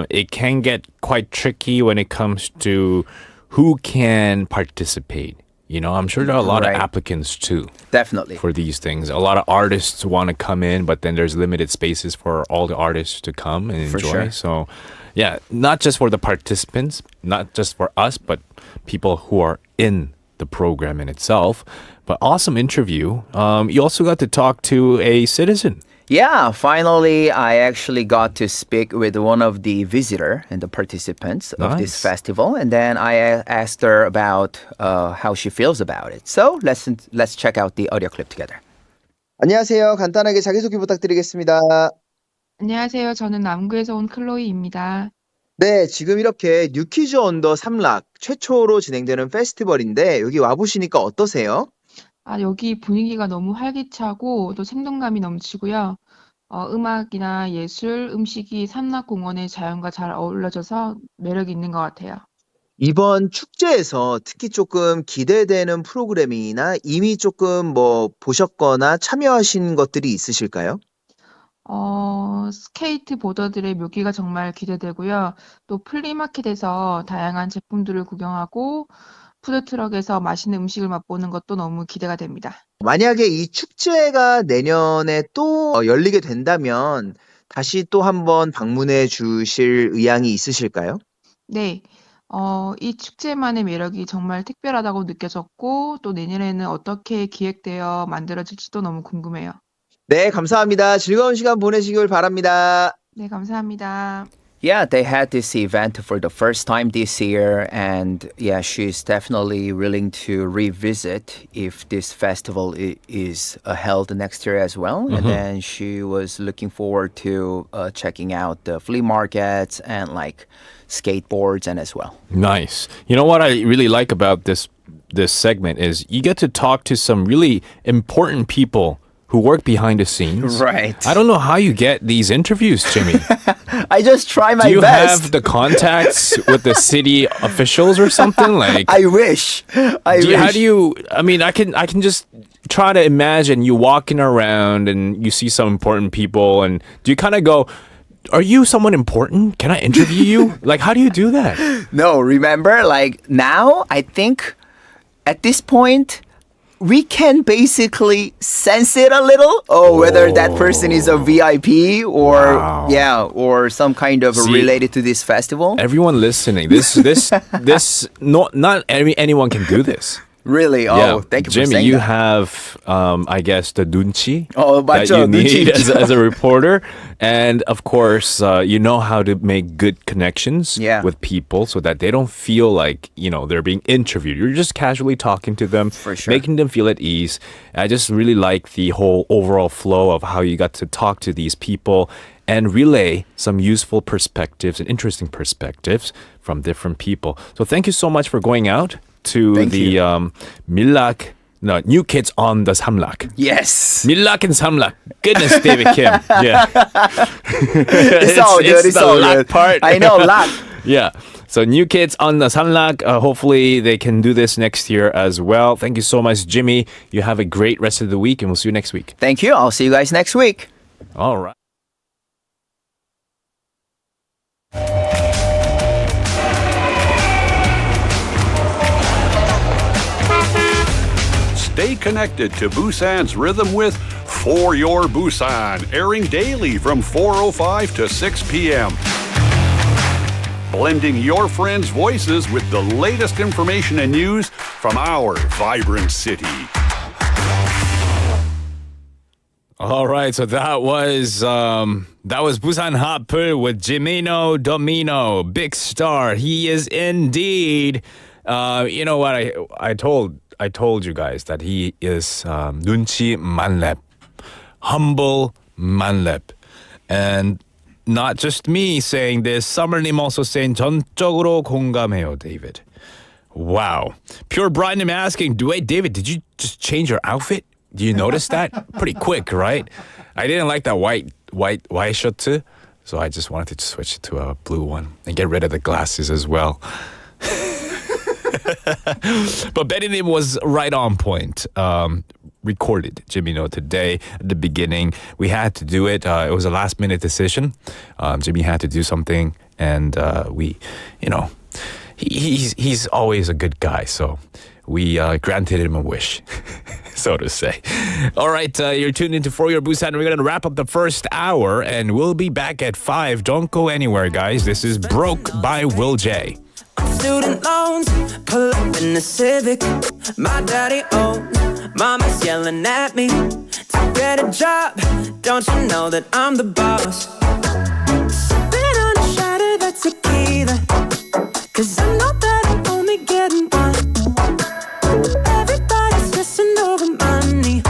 it can get quite tricky when it comes to who can participate. You know, I'm sure there are a lot of applicants too. Definitely. For these things. A lot of artists want to come in, but then there's limited spaces for all the artists to come and enjoy. For sure. So, yeah, not just for the participants, not just for us, but people who are in the program in itself. But awesome interview. You also got to talk to a citizen. Yeah, finally, I actually got to speak with one of the visitor and the participants of this festival, and then I asked her about how she feels about it. So let's check out the audio clip together. 안녕하세요. 간단하게 자기소개 부탁드리겠습니다. 안녕하세요. 저는 남구에서 온 클로이입니다. 네, 지금 이렇게 뉴키즈 언더 삼락 최초로 진행되는 페스티벌인데 여기 와보시니까 어떠세요? 여기 분위기가 너무 활기차고 또 생동감이 넘치고요. 음악이나 예술, 음식이 삼락공원의 자연과 잘 어우러져서 매력이 있는 것 같아요. 이번 축제에서 특히 조금 기대되는 프로그램이나 이미 조금 뭐 보셨거나 참여하신 것들이 있으실까요? 스케이트보더들의 묘기가 정말 기대되고요. 또 플리마켓에서 다양한 제품들을 구경하고 푸드트럭에서 맛있는 음식을 맛보는 것도 너무 기대가 됩니다. 만약에 이 축제가 내년에 또 열리게 된다면 다시 또 한번 방문해 주실 의향이 있으실까요? 네, 이 축제만의 매력이 정말 특별하다고 느껴졌고 또 내년에는 어떻게 기획되어 만들어질지도 너무 궁금해요. 네, 감사합니다. 즐거운 시간 보내시길 바랍니다. 네, 감사합니다. Yeah, they had this event for the first time this year, and yeah, she's definitely willing to revisit if this festival is held next year as well. And then she was looking forward to checking out the flea markets and like skateboards and as well. Nice. You know what I really like about this segment is you get to talk to some really important people who work behind the scenes. Right. I don't know how you get these interviews, Jimmy. I just try my Do you best. have the contacts with the city officials or something? Like, I wish. how do you? I mean, I can just try to imagine you walking around and you see some important people, and do you kind of go, "Are you someone important? Can I interview you?" Like, how do you do that? No, remember, like now, I think at this point, we can basically sense it a little. Whether that person is a VIP or or some kind of related to this festival. Everyone listening, not anyone can do this. Really? Oh, thank you Jimmy, for saying you that. have, I guess, the 눈치 that 맞죠. you need 눈치. as a reporter. And of course, you know how to make good connections with people so that they don't feel like, they're being interviewed. You're just casually talking to them, For sure. making them feel at ease. I just really like the whole overall flow of how you got to talk to these people and relay some useful perspectives and interesting perspectives from different people. So thank you so much for going out to the New Kids on the Samlak. Yes. Millak and Samlak. Goodness, David Kim. Yeah. It's all good. It's the all lak good. part. I know, lak. Yeah. So New Kids on the Samlak. Hopefully they can do this next year as well. Thank you so much, Jimmy. You have a great rest of the week, and we'll see you next week. Thank you. I'll see you guys next week. All right. Stay connected to Busan's rhythm with For Your Busan, airing daily from 4:05 to 6 p.m. Blending your friends' voices with the latest information and news from our vibrant city. All right, so that was Busanhatpl with Jimino Domino, big star. He is indeed. You know what I told you guys that he is 눈치 만렙, humble 만렙, and not just me saying this. Summer님 also saying 전적으로 공감해요, David. Wow. Pure Brian asking, David, did you just change your outfit? Do you notice that? Pretty quick, right? I didn't like that white shirt too, so I just wanted to switch it to a blue one and get rid of the glasses as well. But Betty was right on point. Recorded Jimmy today at the beginning. We had to do it. It was a last minute decision. Jimmy had to do something, and he's always a good guy, so we granted him a wish, so to say. All right, you're tuned into For Your Busan. We're going to wrap up the first hour, and we'll be back at 5. Don't go anywhere, guys. This is Broke by Will J. Student loans, pull up in the Civic. My daddy owns, mama's yelling at me to get a job. Don't you know that I'm the boss? Sipping on a shot of that tequila, 'cause I know that I'm only getting one. Everybody's stressing over money.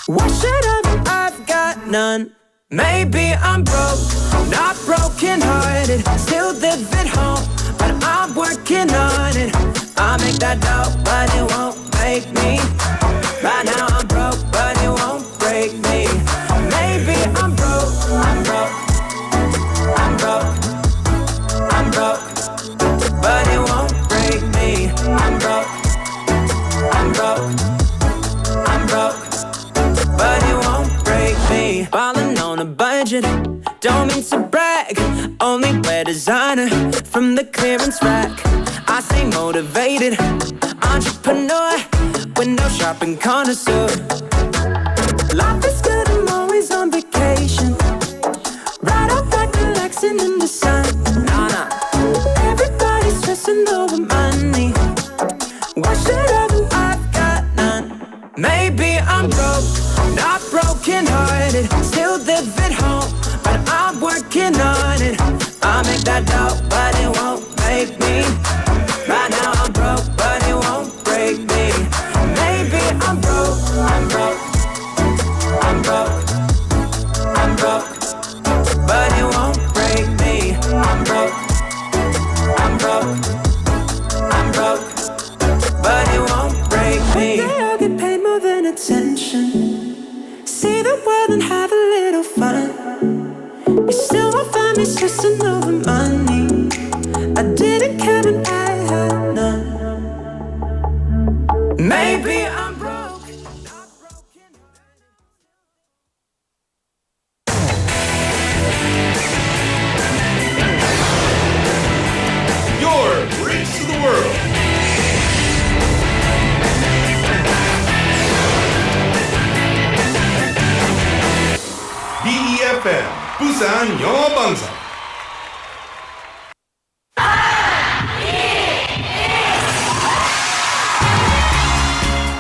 What should I be? I've got none. Maybe I'm broke, not broken-hearted, still live at home, but I'm working on it. I'll make that dough, but it won't make me. Right now I'm broke, but it won't break me. Maybe I'm broke, I'm broke, I'm broke, I'm broke, but it won't break me. I'm broke, I'm broke, I'm broke, but it won't break me. Ballin' on a budget, don't mean to brag, only wear designer from the clearance rack. I I stay motivated, entrepreneur, window shopping connoisseur. Life is good, I'm always on vacation. Right out back, relaxing in the sun. Nah. Everybody's stressing over money. Why should I do? I've got none. Maybe I'm broke, not broken hearted. Still live at home, but I'm working on it. I'll make that dough, but it won't make me. Right now I'm broke, but it won't break me. Maybe I'm broke, I'm broke, I'm broke, I'm broke, but it won't break me. I'm broke, I'm broke, I'm broke, but it won't break me. One day I'll get paid more than attention. See the world and have a little fun. You still won't find me stressing over money. I didn't care and I had none. Maybe I'm broke, not broken. Your Bridge to the World. BEFM 부산 영어방송.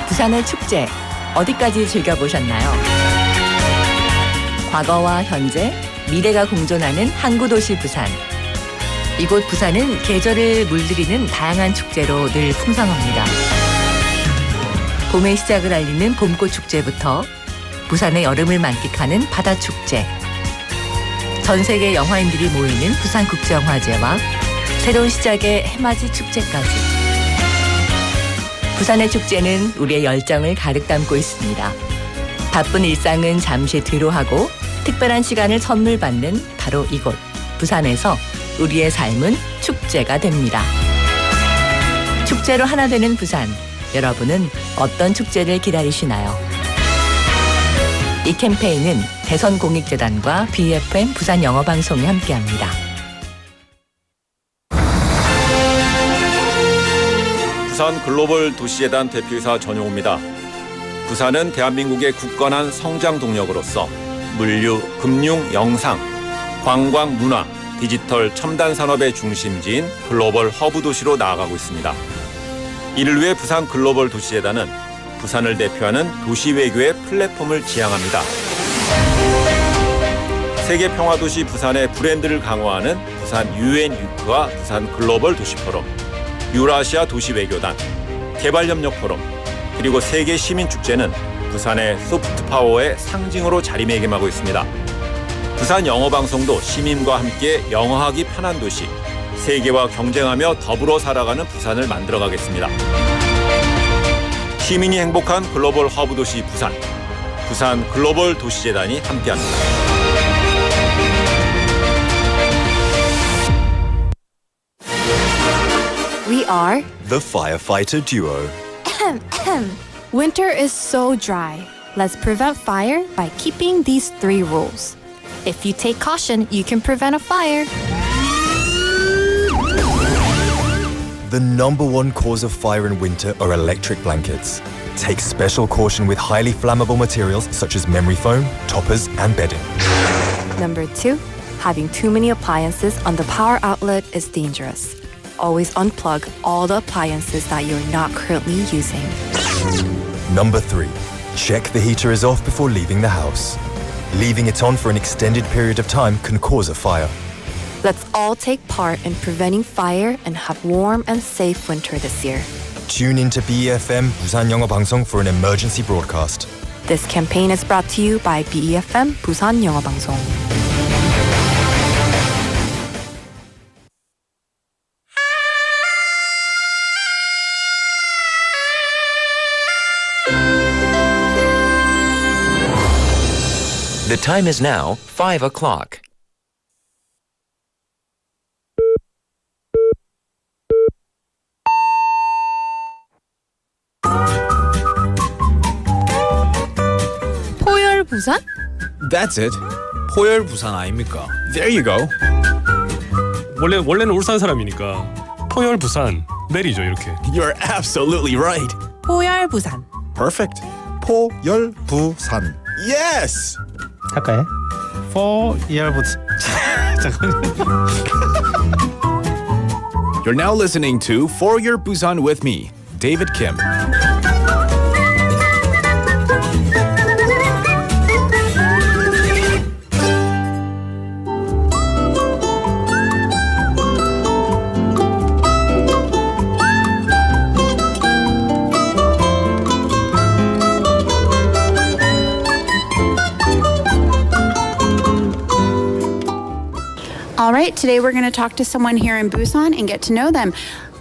부산의 축제 어디까지 즐겨보셨나요? 과거와 현재, 미래가 공존하는 항구도시 부산. 이곳 부산은 계절을 물들이는 다양한 축제로 늘 풍성합니다. 봄의 시작을 알리는 봄꽃 축제부터 부산의 여름을 만끽하는 바다축제, 전 세계 영화인들이 모이는 부산국제영화제와 새로운 시작의 해맞이 축제까지. 부산의 축제는 우리의 열정을 가득 담고 있습니다. 바쁜 일상은 잠시 뒤로 하고 특별한 시간을 선물 받는 바로 이곳 부산에서 우리의 삶은 축제가 됩니다. 축제로 하나 되는 부산, 여러분은 어떤 축제를 기다리시나요? 이 캠페인은 대선공익재단과 BFM 부산영어방송이 함께합니다. 부산 글로벌 도시재단 대표이사 전용호입니다. 부산은 대한민국의 굳건한 성장 동력으로서 물류, 금융, 영상, 관광, 문화, 디지털, 첨단 산업의 중심지인 글로벌 허브 도시로 나아가고 있습니다. 이를 위해 부산 글로벌 도시재단은 부산을 대표하는 도시 외교의 플랫폼을 지향합니다. 세계 평화도시 부산의 브랜드를 강화하는 부산 UN 위크와 부산 글로벌 도시 포럼, 유라시아 도시 외교단, 개발협력 포럼, 그리고 세계 시민축제는 부산의 소프트 파워의 상징으로 자리매김하고 있습니다. 부산 영어방송도 시민과 함께 영어하기 편한 도시, 세계와 경쟁하며 더불어 살아가는 부산을 만들어가겠습니다. 시민이 행복한 글로벌 허브 도시 부산, 부산 글로벌 도시재단이 함께합니다. We are the firefighter duo. Winter is so dry. Let's prevent fire by keeping these 3 rules. If you take caution, you can prevent a fire. The number one cause of fire in winter are electric blankets. Take special caution with highly flammable materials such as memory foam, toppers, and bedding. Number 2, having too many appliances on the power outlet is dangerous. Always unplug all the appliances that you're not currently using. Number 3, check the heater is off before leaving the house. Leaving it on for an extended period of time can cause a fire. Let's all take part in preventing fire and have warm and safe winter this year. Tune into BEFM 부산영어방송 for an emergency broadcast. This campaign is brought to you by BEFM 부산영어방송. The time is now 5 o'clock. 포열 부산? That's it. 포열 부산 아닙니까? There you go. 원래는 울산 사람이니까 포열 부산 내리죠 이렇게. You're absolutely right. 포열 부산. Perfect. 포열부산. Yes. 할까요? 포열부산. You're now listening to For Your Busan with me, David Kim. All right, today we're going to talk to someone here in Busan and get to know them.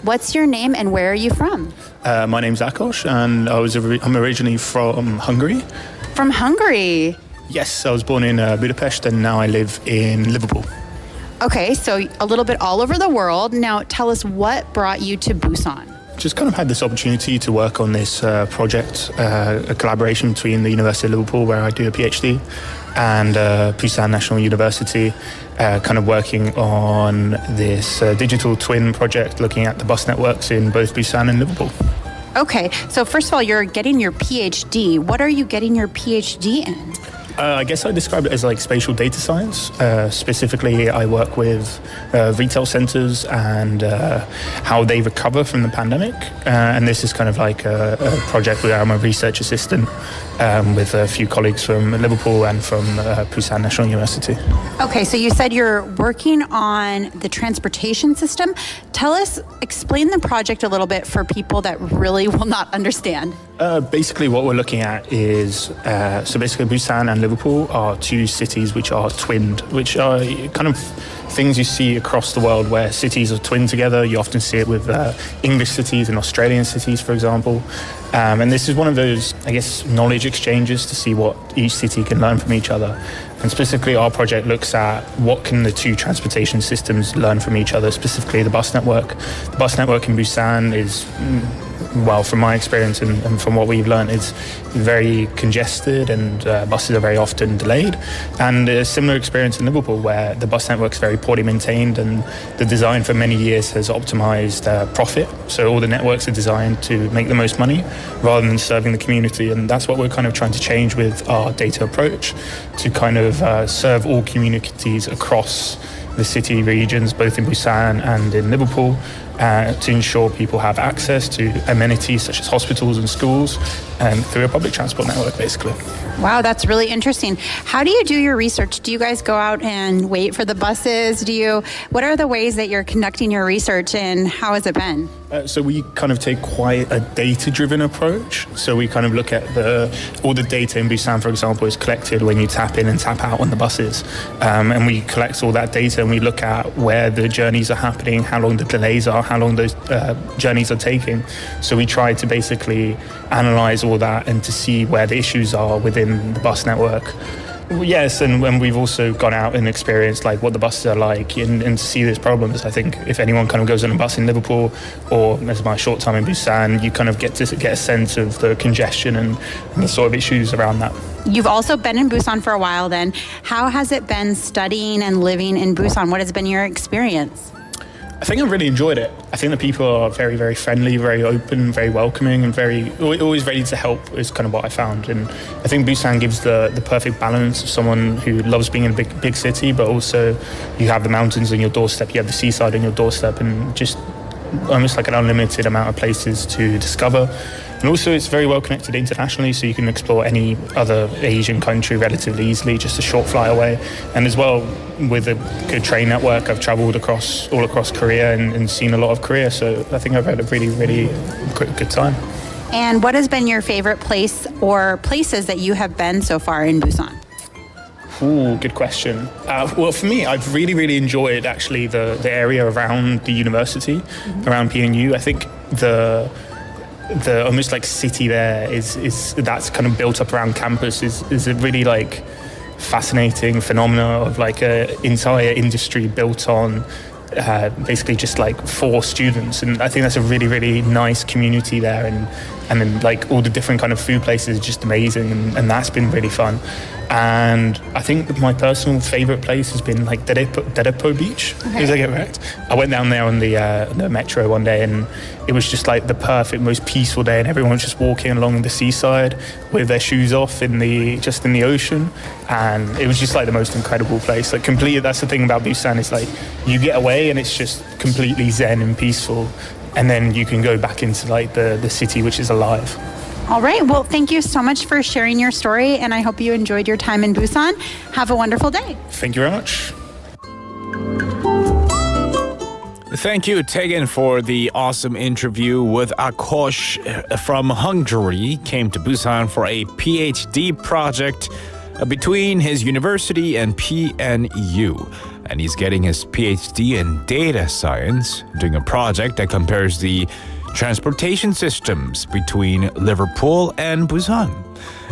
What's your name and where are you from? My name's Akos and I'm originally from Hungary. From Hungary? Yes, I was born in Budapest and now I live in Liverpool. Okay, so a little bit all over the world. Now tell us what brought you to Busan? Just kind of had this opportunity to work on this project, a collaboration between the University of Liverpool, where I do a PhD, and Busan National University, kind of working on this digital twin project looking at the bus networks in both Busan and Liverpool. Okay, so first of all, you're getting your PhD. What are you getting your PhD in? I guess I describe it as like spatial data science. Specifically, I work with retail centers and how they recover from the pandemic. And this is kind of like a project where I'm a research assistant with a few colleagues from Liverpool and from Busan National University. Okay, so you said you're working on the transportation system. Explain the project a little bit for people that really will not understand. Basically, what we're looking at is, basically Busan and Liverpool are two cities which are twinned, which are kind of things you see across the world where cities are twinned together. You often see it with English cities and Australian cities, for example. And this is one of those, I guess, knowledge exchanges to see what each city can learn from each other. And specifically, our project looks at what can the two transportation systems learn from each other, specifically the bus network. The bus network in Busan is, well, from my experience and from what we've learned, it's very congested and buses are very often delayed. And a similar experience in Liverpool where the bus network is very poorly maintained and the design for many years has optimized profit. So all the networks are designed to make the most money rather than serving the community. And that's what we're kind of trying to change with our data approach, to kind of serve all communities across the city regions, both in Busan and in Liverpool, to ensure people have access to amenities such as hospitals and schools through a public transport network, basically. Wow, that's really interesting. How do you do your research? Do you guys go out and wait for the buses? What are the ways that you're conducting your research and how has it been? So we kind of take quite a data-driven approach. So we kind of look at all the data in Busan, for example, is collected when you tap in and tap out on the buses. And we collect all that data and we look at where the journeys are happening, how long the delays are, how long those journeys are taking. So we try to basically analyze all that and to see where the issues are within the bus network. Yes, and when we've also gone out and experienced like what the buses are like and to see these problems. I think if anyone kind of goes on a bus in Liverpool or as my short time in Busan, you kind of get a sense of the congestion and the sort of issues around that. You've also been in Busan for a while then. How has it been studying and living in Busan? What has been your experience? I think I've really enjoyed it. I think the people are very, very friendly, very open, very welcoming, and always ready to help is kind of what I found. And I think Busan gives the perfect balance of someone who loves being in a big city, but also you have the mountains on your doorstep, you have the seaside on your doorstep, and just almost like an unlimited amount of places to discover. And also it's very well connected internationally, so you can explore any other Asian country relatively easily, just a short flight away. And as well, with a good train network, I've travelled all across Korea and seen a lot of Korea, so I think I've had a really, really good time. And what has been your favorite place or places that you have been so far in Busan? Ooh, good question. Well, for me, I've really, really enjoyed actually the area around the university, around PNU. I think the almost like city there is that's kind of built up around campus is a really like fascinating phenomena of like a entire industry built on basically just like for students, and I think that's a really, really nice community there, and then like all the different kind of food places are just amazing, and that's been really fun. And I think my personal favorite place has been like Dedepo Beach. Is I get right? I went down there on the metro one day, and it was just like the perfect, most peaceful day, and everyone was just walking along the seaside with their shoes off in the ocean, and it was just like the most incredible place. Like completely, that's the thing about Busan, is like you get away and it's just completely zen and peaceful, and then you can go back into like the city, which is alive. All right. Well, thank you so much for sharing your story, and I hope you enjoyed your time in Busan. Have a wonderful day. Thank you very much. Thank you, Tegan, for the awesome interview with Akosh from Hungary. Came to Busan for a PhD project between his university and PNU. And he's getting his PhD in data science, doing a project that compares the transportation systems between Liverpool and Busan.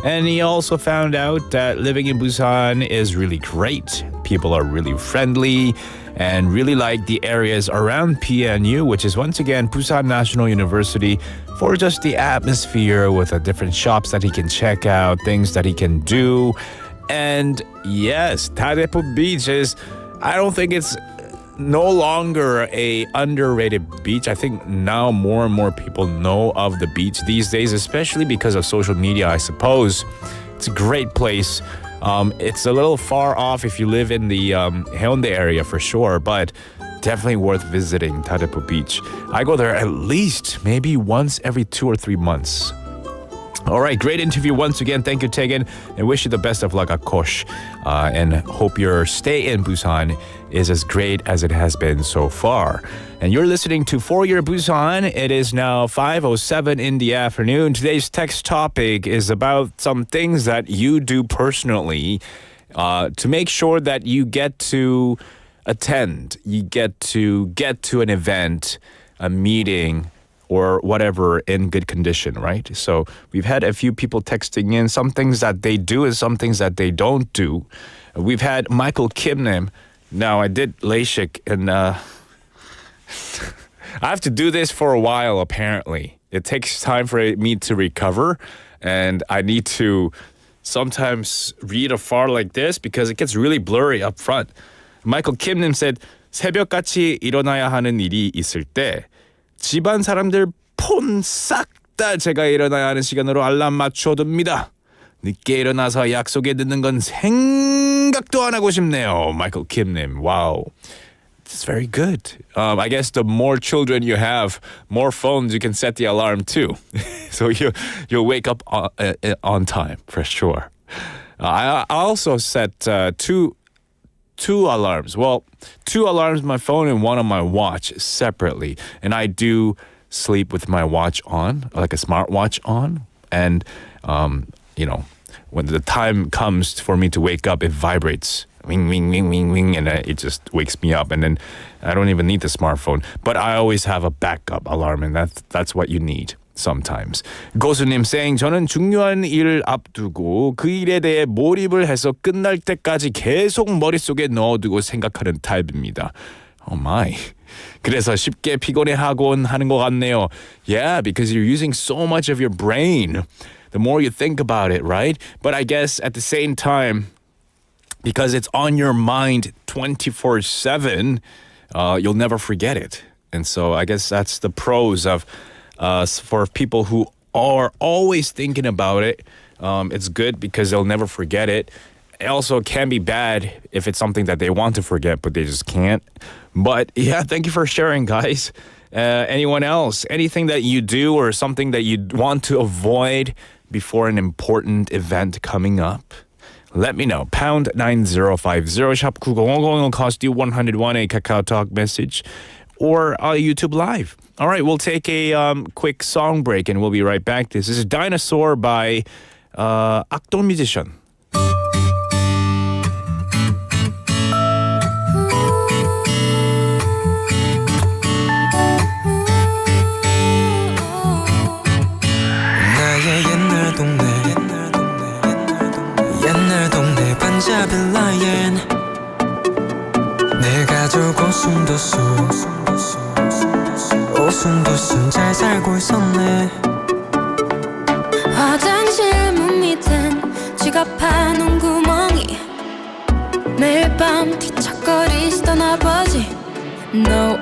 And he also found out that living in Busan is really great. People are really friendly and really like the areas around PNU, which is once again Busan National University, for just the atmosphere with the different shops that he can check out, things that he can do. And yes, Dedepo Beach is, I don't think it's no longer a underrated beach. I think now more and more people know of the beach these days, especially because of social media, I suppose. It's a great place. It's a little far off if you live in the Haeundae area for sure, but definitely worth visiting Dedepo Beach. I go there at least maybe once every 2 or 3 months. All right, great interview once again. Thank you, Tegan, and wish you the best of luck, Akosh. And hope your stay in Busan is as great as it has been so far. And you're listening to For Your Busan. It is now 5:07 in the afternoon. Today's text topic is about some things that you do personally to make sure that you get to attend, you get to an event, a meeting, or whatever in good condition, right? So we've had a few people texting in some things that they do and some things that they don't do. We've had Michael Kimnim. Now, I did LASIK, and I have to do this for a while, apparently. It takes time for me to recover, and I need to sometimes read afar like this because it gets really blurry up front. Michael Kimnim said, 새벽같이 일어나야 하는 일이 있을 때 집안 사람들 폰 싹 다 제가 일어나야 하는 시간으로 알람 맞춰둡니다. 늦게 일어나서 약속에 늦는 건 생각도 안 하고 싶네요. Michael Kimnim. Wow. It's very good. I guess the more children you have, more phones you can set the alarm to. So you'll wake up on time for sure. I also set two alarms. Well, 2 alarms on my phone and 1 on my watch separately. And I do sleep with my watch on, like a smartwatch on. And, when the time comes for me to wake up, it vibrates. Wing, wing, wing, wing, wing. And it just wakes me up. And then I don't even need the smartphone. But I always have a backup alarm. And that's what you need. Sometimes. 고수님 saying, 저는 중요한 일을 앞두고 그 일에 대해 몰입을 해서 끝날 때까지 계속 머릿속에 넣어두고 생각하는 타입입니다. Oh my. 그래서 쉽게 피곤해하곤 하는 것 같네요. Yeah, because you're using so much of your brain. The more you think about it, right? But I guess at the same time, because it's on your mind 24/7, you'll never forget it. And so I guess that's the pros of for people who are always thinking about it. It's good because they'll never forget it. It also can be bad if it's something that they want to forget, but they just can't. But yeah, thank you for sharing, guys. Anyone else? Anything that you do or something that you want to avoid before an important event coming up? Let me know. Pound 9050 샵 9050 will cost you 101 a Kakao Talk message or YouTube Live. All right, we'll take a quick song break and we'll be right back. This is Dinosaur by 악동 뮤지션. 나의 옛날 동네 반자빌라엔 내 가족 오순도순 잘 살고 있었네. 화장실 문 밑엔 지갑 파는 구멍 매일 밤 뒤척거리시던 아버지 No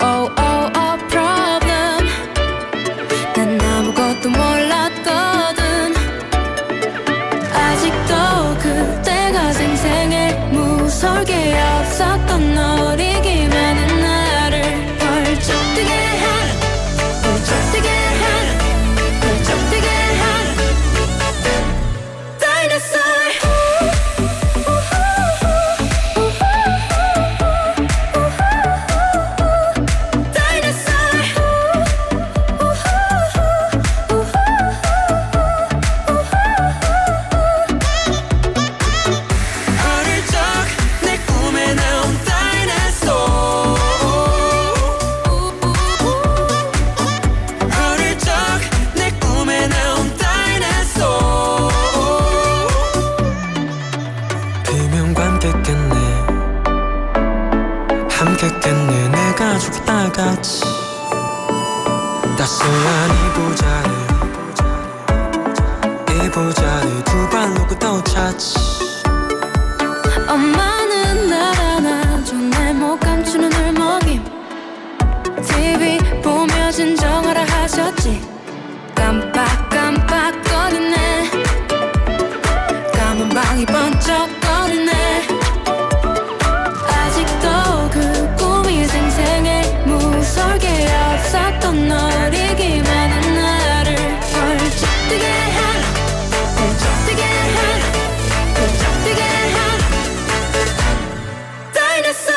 problem 난 아무것도 몰랐거든 아직도 그때가 생생해 무서울 게 없었던 어리기만 한 나를 펄쩍 뛰게 한 펄쩍 뛰게 한 펄쩍 뛰게 한 Dinosaur 함께 깼네 내 가족이 다 같이 따스한 이부자리 두 발로 또 찾지 엄마는 날 안아줘 날 못 감추는 울먹임 TV 보며 진정하라 하셨지 깜빡깜빡거리네 까만 방이 번쩍거리네 아직도 그 꿈이 생생해 무서울 게 없었던 어리기만 한 나를 펄쩍 뛰게 한 펄쩍 뛰게 한 펄쩍 뛰게 한 Dinosaur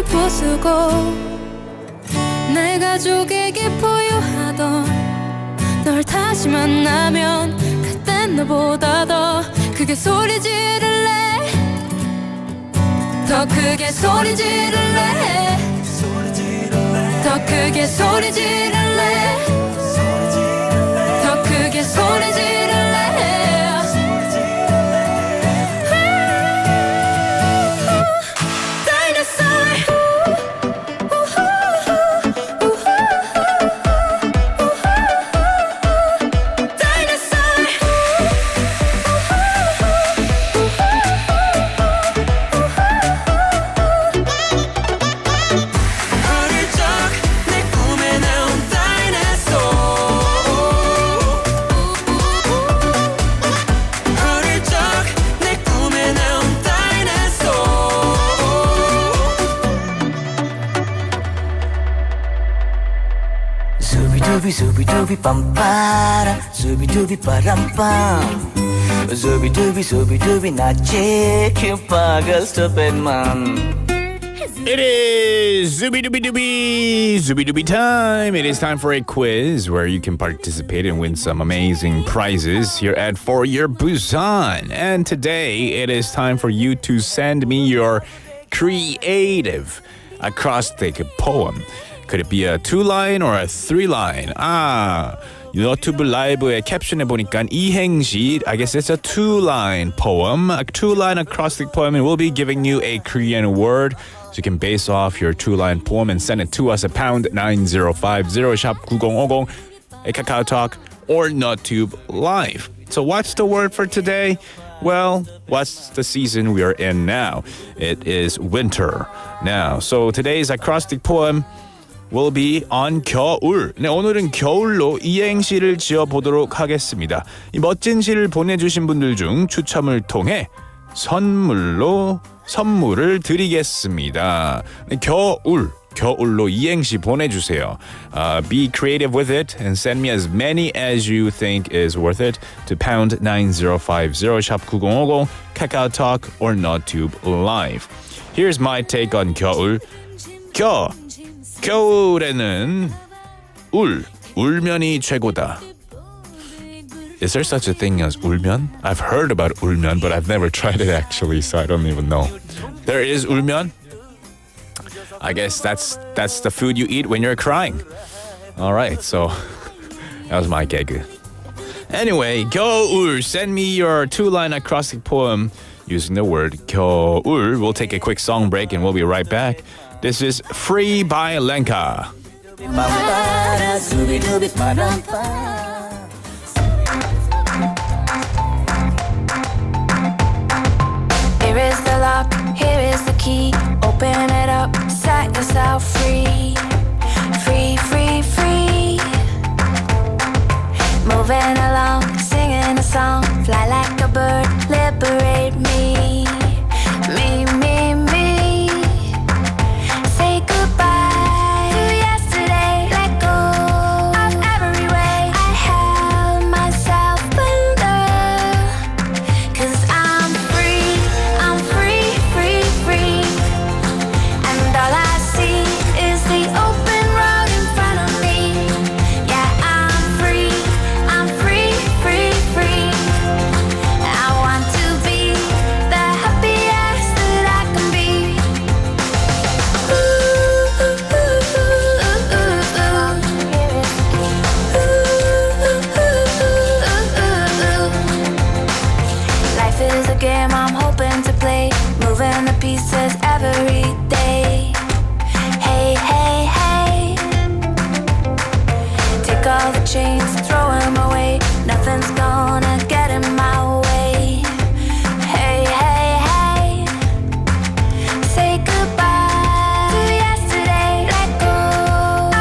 부수고 내 가족에게 포효하던 널 다시 만나면 그땐 너보다 더 크게 소리 지를래 더 크게 소리 지를래 더 크게 소리 지를래 더 크게 소리 지를래 Zooby bum para, zooby dooby param pam. Zooby dooby na chicken pagal stupid man. It is Zooby Dooby time. It is time for a quiz where you can participate and win some amazing prizes here at For Your Busan. And today it is time for you to send me your creative acrostic poem. Could it be a 2-line or a 3-line? 유튜브 라이브에 캡션에 보니까 이행시, I guess it's a 2-line poem, a 2-line acrostic poem, and we'll be giving you a Korean word so you can base off your 2-line poem and send it to us at pound 9050 샵 9050, a Kakao Talk or NotTube Live. So what's the word for today? Well, what's the season we are in now? It is winter now. So today's acrostic poem will be on 겨울. 네, 오늘은 겨울로 이행시를 지어보도록 하겠습니다. 이 멋진 시를 보내주신 분들 중 추첨을 통해 선물을 드리겠습니다. 네, 겨울로 이행시 보내주세요. Be creative with it and send me as many as you think is worth it to pound 9050 샵 9050 Kakao Talk or NotTube Live. Here's my take on 겨울. 겨울에는 울면이 최고다. Is there such a thing as ulmyeon? I've heard about ulmyeon, but I've never tried it actually, so I don't even know. There is ulmyeon? I guess that's the food you eat when you're crying. All right, so that was my gag. Anyway, 겨울, send me your 2-line acrostic poem using the word 겨울. We'll take a quick song break and we'll be right back. This is Free by Lenka. Here is the lock, here is the key. Open it up, set yourself free. Free, free, free. Moving along, singing a song. Fly like a bird, liberate me. Me, me, me. Say goodbye to yesterday. Let go of every way I held myself under. 'Cause I'm free, free, free. And all I see is the open road in front of me. Yeah, I'm free, free, free. I want to be the happiest that I can be. Ooh, ooh, ooh, ooh, ooh, ooh. Life is a game I'm hoping to play, moving the pieces every day. Hey, hey, hey. Take all the chains, throw them away. Nothing's gonna get in my way. Hey, hey, hey. Say goodbye to yesterday. Let go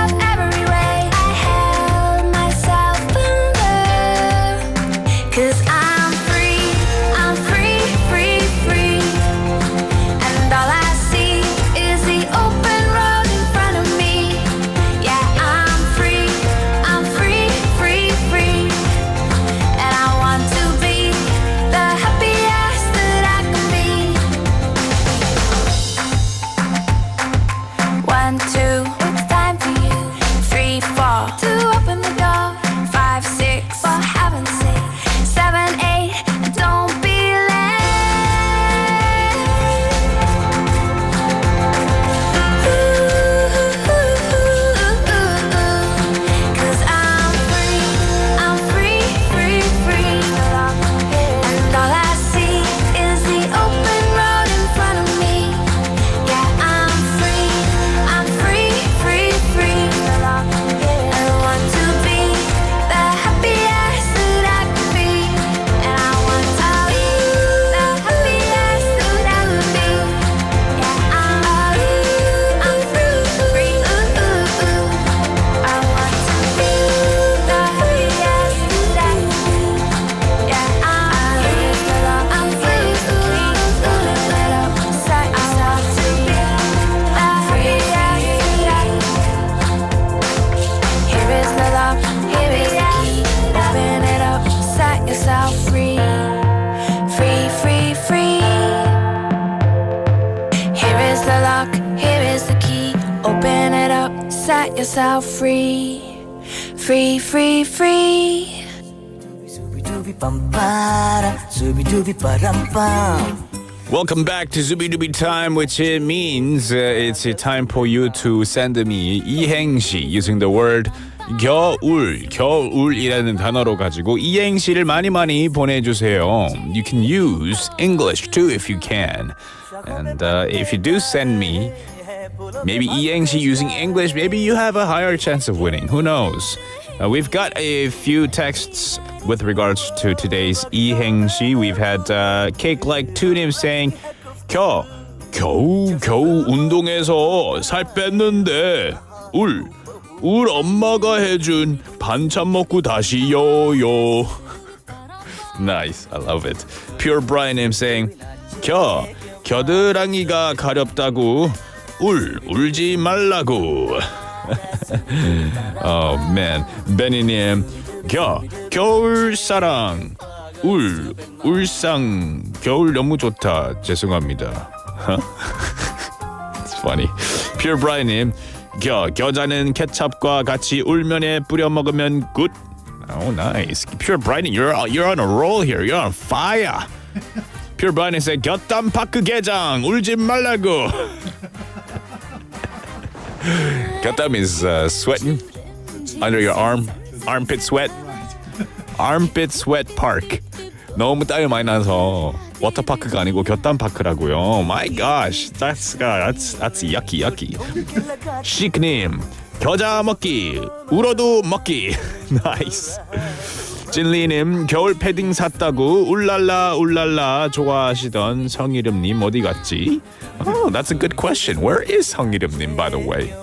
of every way I held myself under. 'Cause I'm free, free, free. And all I see is the open road in front of me. Yeah, I'm free, free, free. And I want to be the happiest that I can be. 1, 2, it's time for you. 3, 4, to open the door. 5, 6, for heaven's sake. 7, 8, don't be late. 'Cause I'm free, free, free. And all I see is the open road in front of me. Yeah, I'm free, free, free. I want to be the happiest that I can be. And I want to be the happiest that I can be. Yeah, I'm free, free. I want to be the happiest that I can be. Yeah, I'm free, open it up, set yourself free. The happiest that I can be. Here is the lock, here is the key. Open it up, set yourself free. Free, free, free. Here is the lock, here is the key. Open it up, set yourself free. Free, free, free. Welcome back to Zubi-Dubi Time, which it means it's a time for you to send me 이행시 using the word 겨울이라는 단어로 가지고 이행시를 많이 보내주세요. You can use English too if you can. And if you do send me maybe 이행시 using English, maybe you have a higher chance of winning. Who knows? We've got a few texts with regards to today's 이행시. We've had Cake Like Tunim saying 겨우 운동해서 살 뺐는데 울 엄마가 해준 반찬 먹고 다시 요요. Nice, I love it. Pure Brian saying 겨드랑이가 가렵다고 울지 말라고. Oh man. Benny님 겨울사랑 울상 겨울 너무 좋다. 죄송합니다. It's funny. Pure Brian님 겨자는 케찹과 같이 울면에 뿌려 먹으면 굿. Oh, nice. Pure Brightening, you're on a roll here. You're on fire. Pure Brightening said, 곁담 파크 개장 울지 말라고. 곁담 is sweating under your armpit sweat. Armpit sweat park. 너무 땀이 많이 나서 워터파크가 아니고 곁담파크라고요. My gosh, that's yucky. 시크님, 겨자 먹기, 울어도 먹기. Nice. 진리님, 겨울 패딩 샀다고 울랄라 좋아하시던 성이름님 어디 갔지? Oh, that's a good question. Where is 성이름님, by the way?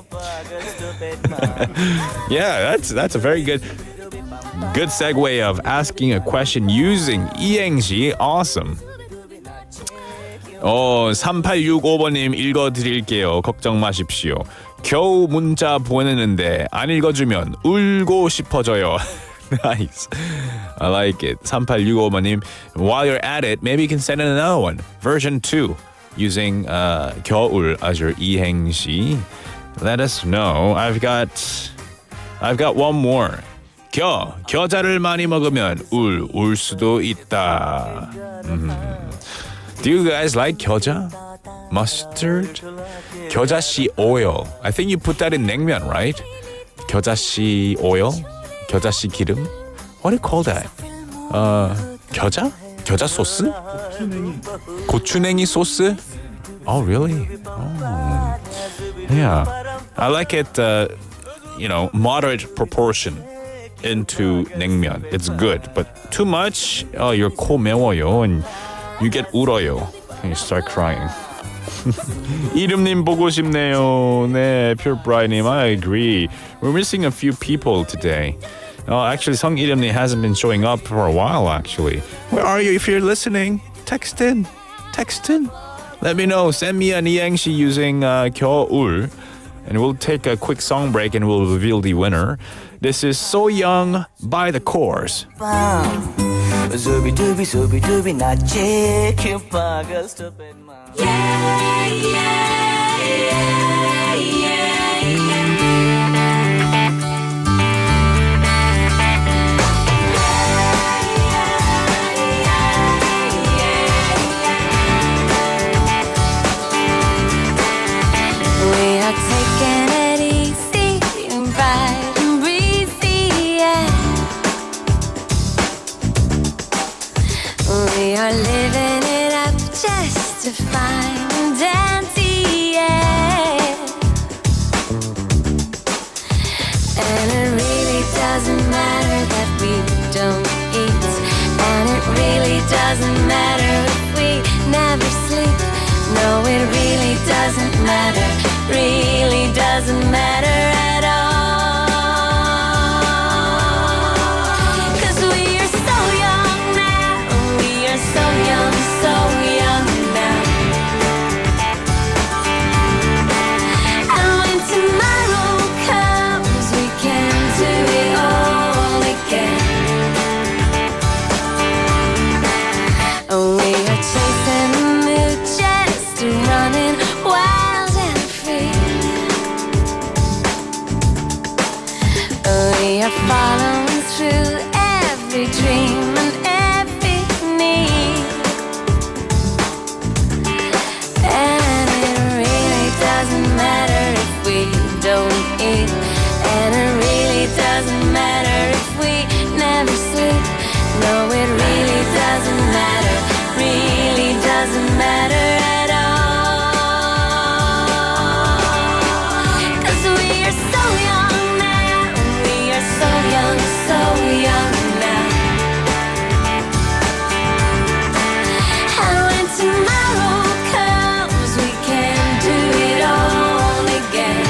Yeah, that's a very good segue of asking a question using 이행시. Awesome. 3865번님 읽어드릴게요. 걱정 마십시오. 겨우 문자 보내는데 안 읽어주면 울고 싶어져요. Nice. I like it. 3865번님, while you're at it, maybe you can send in another one. Version 2 using 겨울 as your 이행시. Let us know. I've got one more. 겨자를 많이 먹으면 울 수도 있다. Do you guys like 겨자? Mustard? 겨자씨 oil. I think you put that in 냉면, right? 겨자씨 oil? 겨자씨 기름? What do you call that? 겨자? 겨자 소스? 고추냉이 소스? Oh, really? Oh. Yeah. I like it, moderate proportion into 냉면. It's good. But too much, your 코 매워요. And you get 울어요. And you start crying. 이름님 보고 싶네요. 네, Pure Bright님, I agree. We're missing a few people today. Actually, 성 이름님 hasn't been showing up for a while, actually. Where are you if you're listening? Text in. Let me know. Send me an 이행시 using 겨울. And we'll take a quick song break and we'll reveal the winner. This is So Young by The Course. Zooby-dooby 낮에 큐파가 스톱했마. We are taking it easy, bright and breezy, yeah. We are living it up just to fine and dandy, yeah. And it really doesn't matter that we don't eat, and it really doesn't matter if we never sleep. No, it really doesn't matter, really doesn't matter at all. 'Cause we are so young now, we are so young now. And when tomorrow comes, we can do it all again. We are chasing the mood, just running wild and free. We are following through every dream and every need. And it really doesn't matter if we don't eat, and it really doesn't matter if we never sleep. No, it really doesn't matter, really doesn't matter at all. 'Cause we are so young now, we are so young now. And when tomorrow comes, we can do it all again.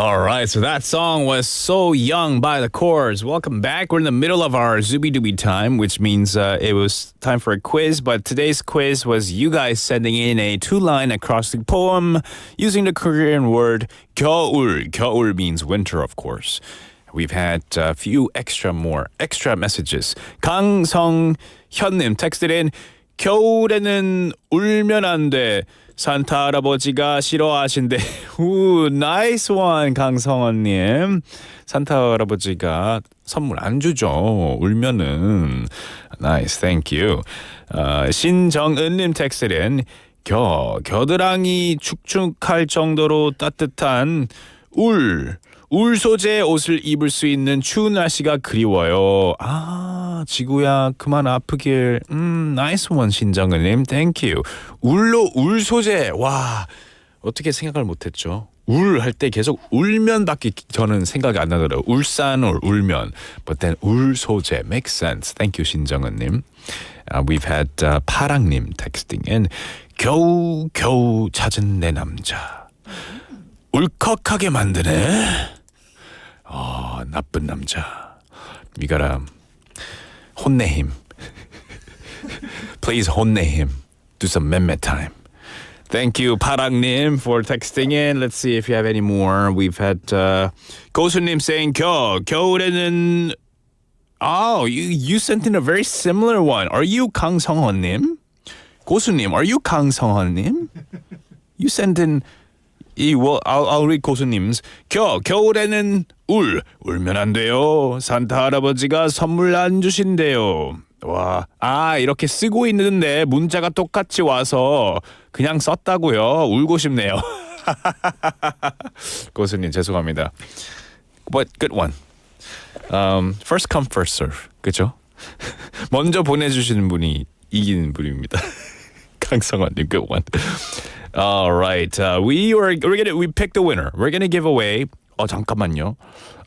All right, so that song was So Young by the Chorus. Welcome back. We're in the middle of our Zooby-Dooby time, which means it was time for a quiz. But today's quiz was you guys sending in a 2-line acrostic poem using the Korean word 겨울. 겨울 means winter, of course. We've had a few extra messages. 강성현님 texted in, 겨울에는 울면 안 돼. 산타 할아버지가 싫어하신대. 우, nice one, 강성원님. 산타 할아버지가 선물 안 주죠. 울면은. Nice, thank you. 신정은님 텍스트는 겨드랑이 축축할 정도로 따뜻한 울 소재 옷을 입을 수 있는 추운 날씨가 그리워요. 아, 지구야 그만 아프길. 나이스 원 신정은님, thank you. 울 소재. 와, 어떻게 생각을 못했죠. 울 할 때 계속 울면밖에 저는 생각이 안 나더라고요. 울산울, 울면. But then 울 소재 makes sense. Thank you 신정은님. We've had 파랑님 texting in. 겨우 찾은 내 남자. 울컥하게 만드네. 나쁜 남자. You gotta 혼내 him. Please 혼내 him. Do some 맴매 time. Thank you, 파랑님, for texting in. Let's see if you have any more. We've had 고수님 saying 겨울에는. Oh, you sent in a very similar one. Are you 강성헌님? 고수님, are you 강성헌님? You sent in. Well, I'll read 고수님's. 겨울에는 울면 안 돼요. 산타 할아버지가 선물 안 주신대요. 와, 이렇게 쓰고 있는데 문자가 똑같이 와서 그냥 썼다고요. 울고 싶네요. 고수님 죄송합니다. But good one. First come, first serve. 그죠? 먼저 보내주시는 분이 이기는 분입니다. 강성환님, good one. All right, we picked the winner. We're gonna give away. 잠깐만요.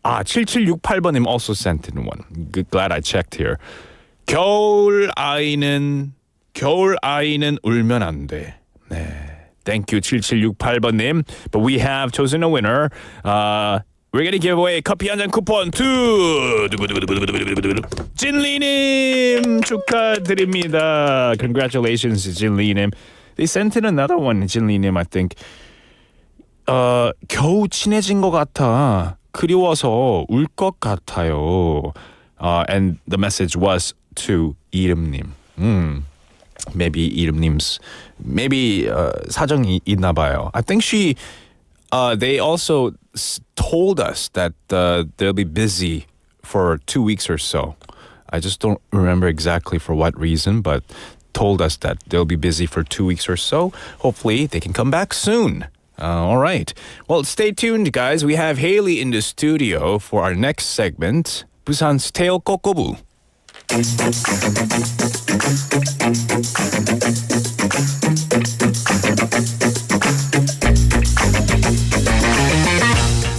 7768번님 also sent in one. Glad I checked here. 겨울 아이는 울면 안 돼. 네. Thank you 7768번님. But we have chosen a winner. We're gonna give away 커피 한 잔 쿠폰 to 진리님 축하드립니다. Congratulations, 진리님. They sent in another one, 진리님, I think. 겨우 친해진 것 같아. 그리워서 울 것 같아요. And the message was to 이름님. Maybe 이름님's maybe 사정이 있나 봐요. I think they also told us that they'll be busy for 2 weeks or so. I just don't remember exactly for what reason, but told us that they'll be busy for 2 weeks or so. Hopefully they can come back soon. All right. Well, stay tuned, guys. We have Haley in the studio for our next segment, Busan's Tale 꼬.꼬.부.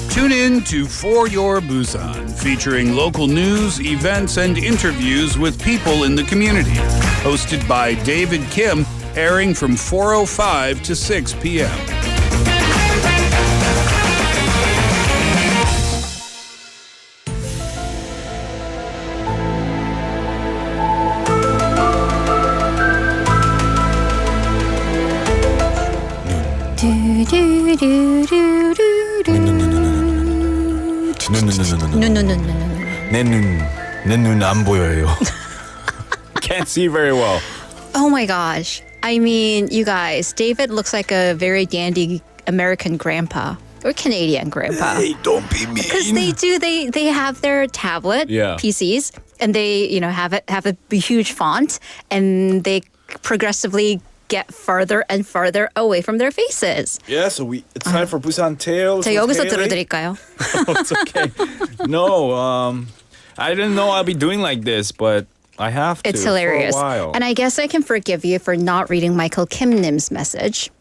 Tune in to For Your Busan, featuring local news, events, and interviews with people in the community. Hosted by David Kim, airing from 4:05 to 6 p.m. 내 눈 안 보여요. Can't see very well. Oh my gosh. I mean, you guys, David looks like a very dandy American grandpa or Canadian grandpa. Hey, don't be mean. Because they have their tablet PCs and they, have a huge font and they progressively get further and further away from their faces. Yeah, so it's time for Busan Tales. 저 여기서 들어드릴까요? It's okay. No, I didn't know I'll be doing like this, but I have to. It's hilarious. For a while. And I guess I can forgive you for not reading Michael Kim Nim's message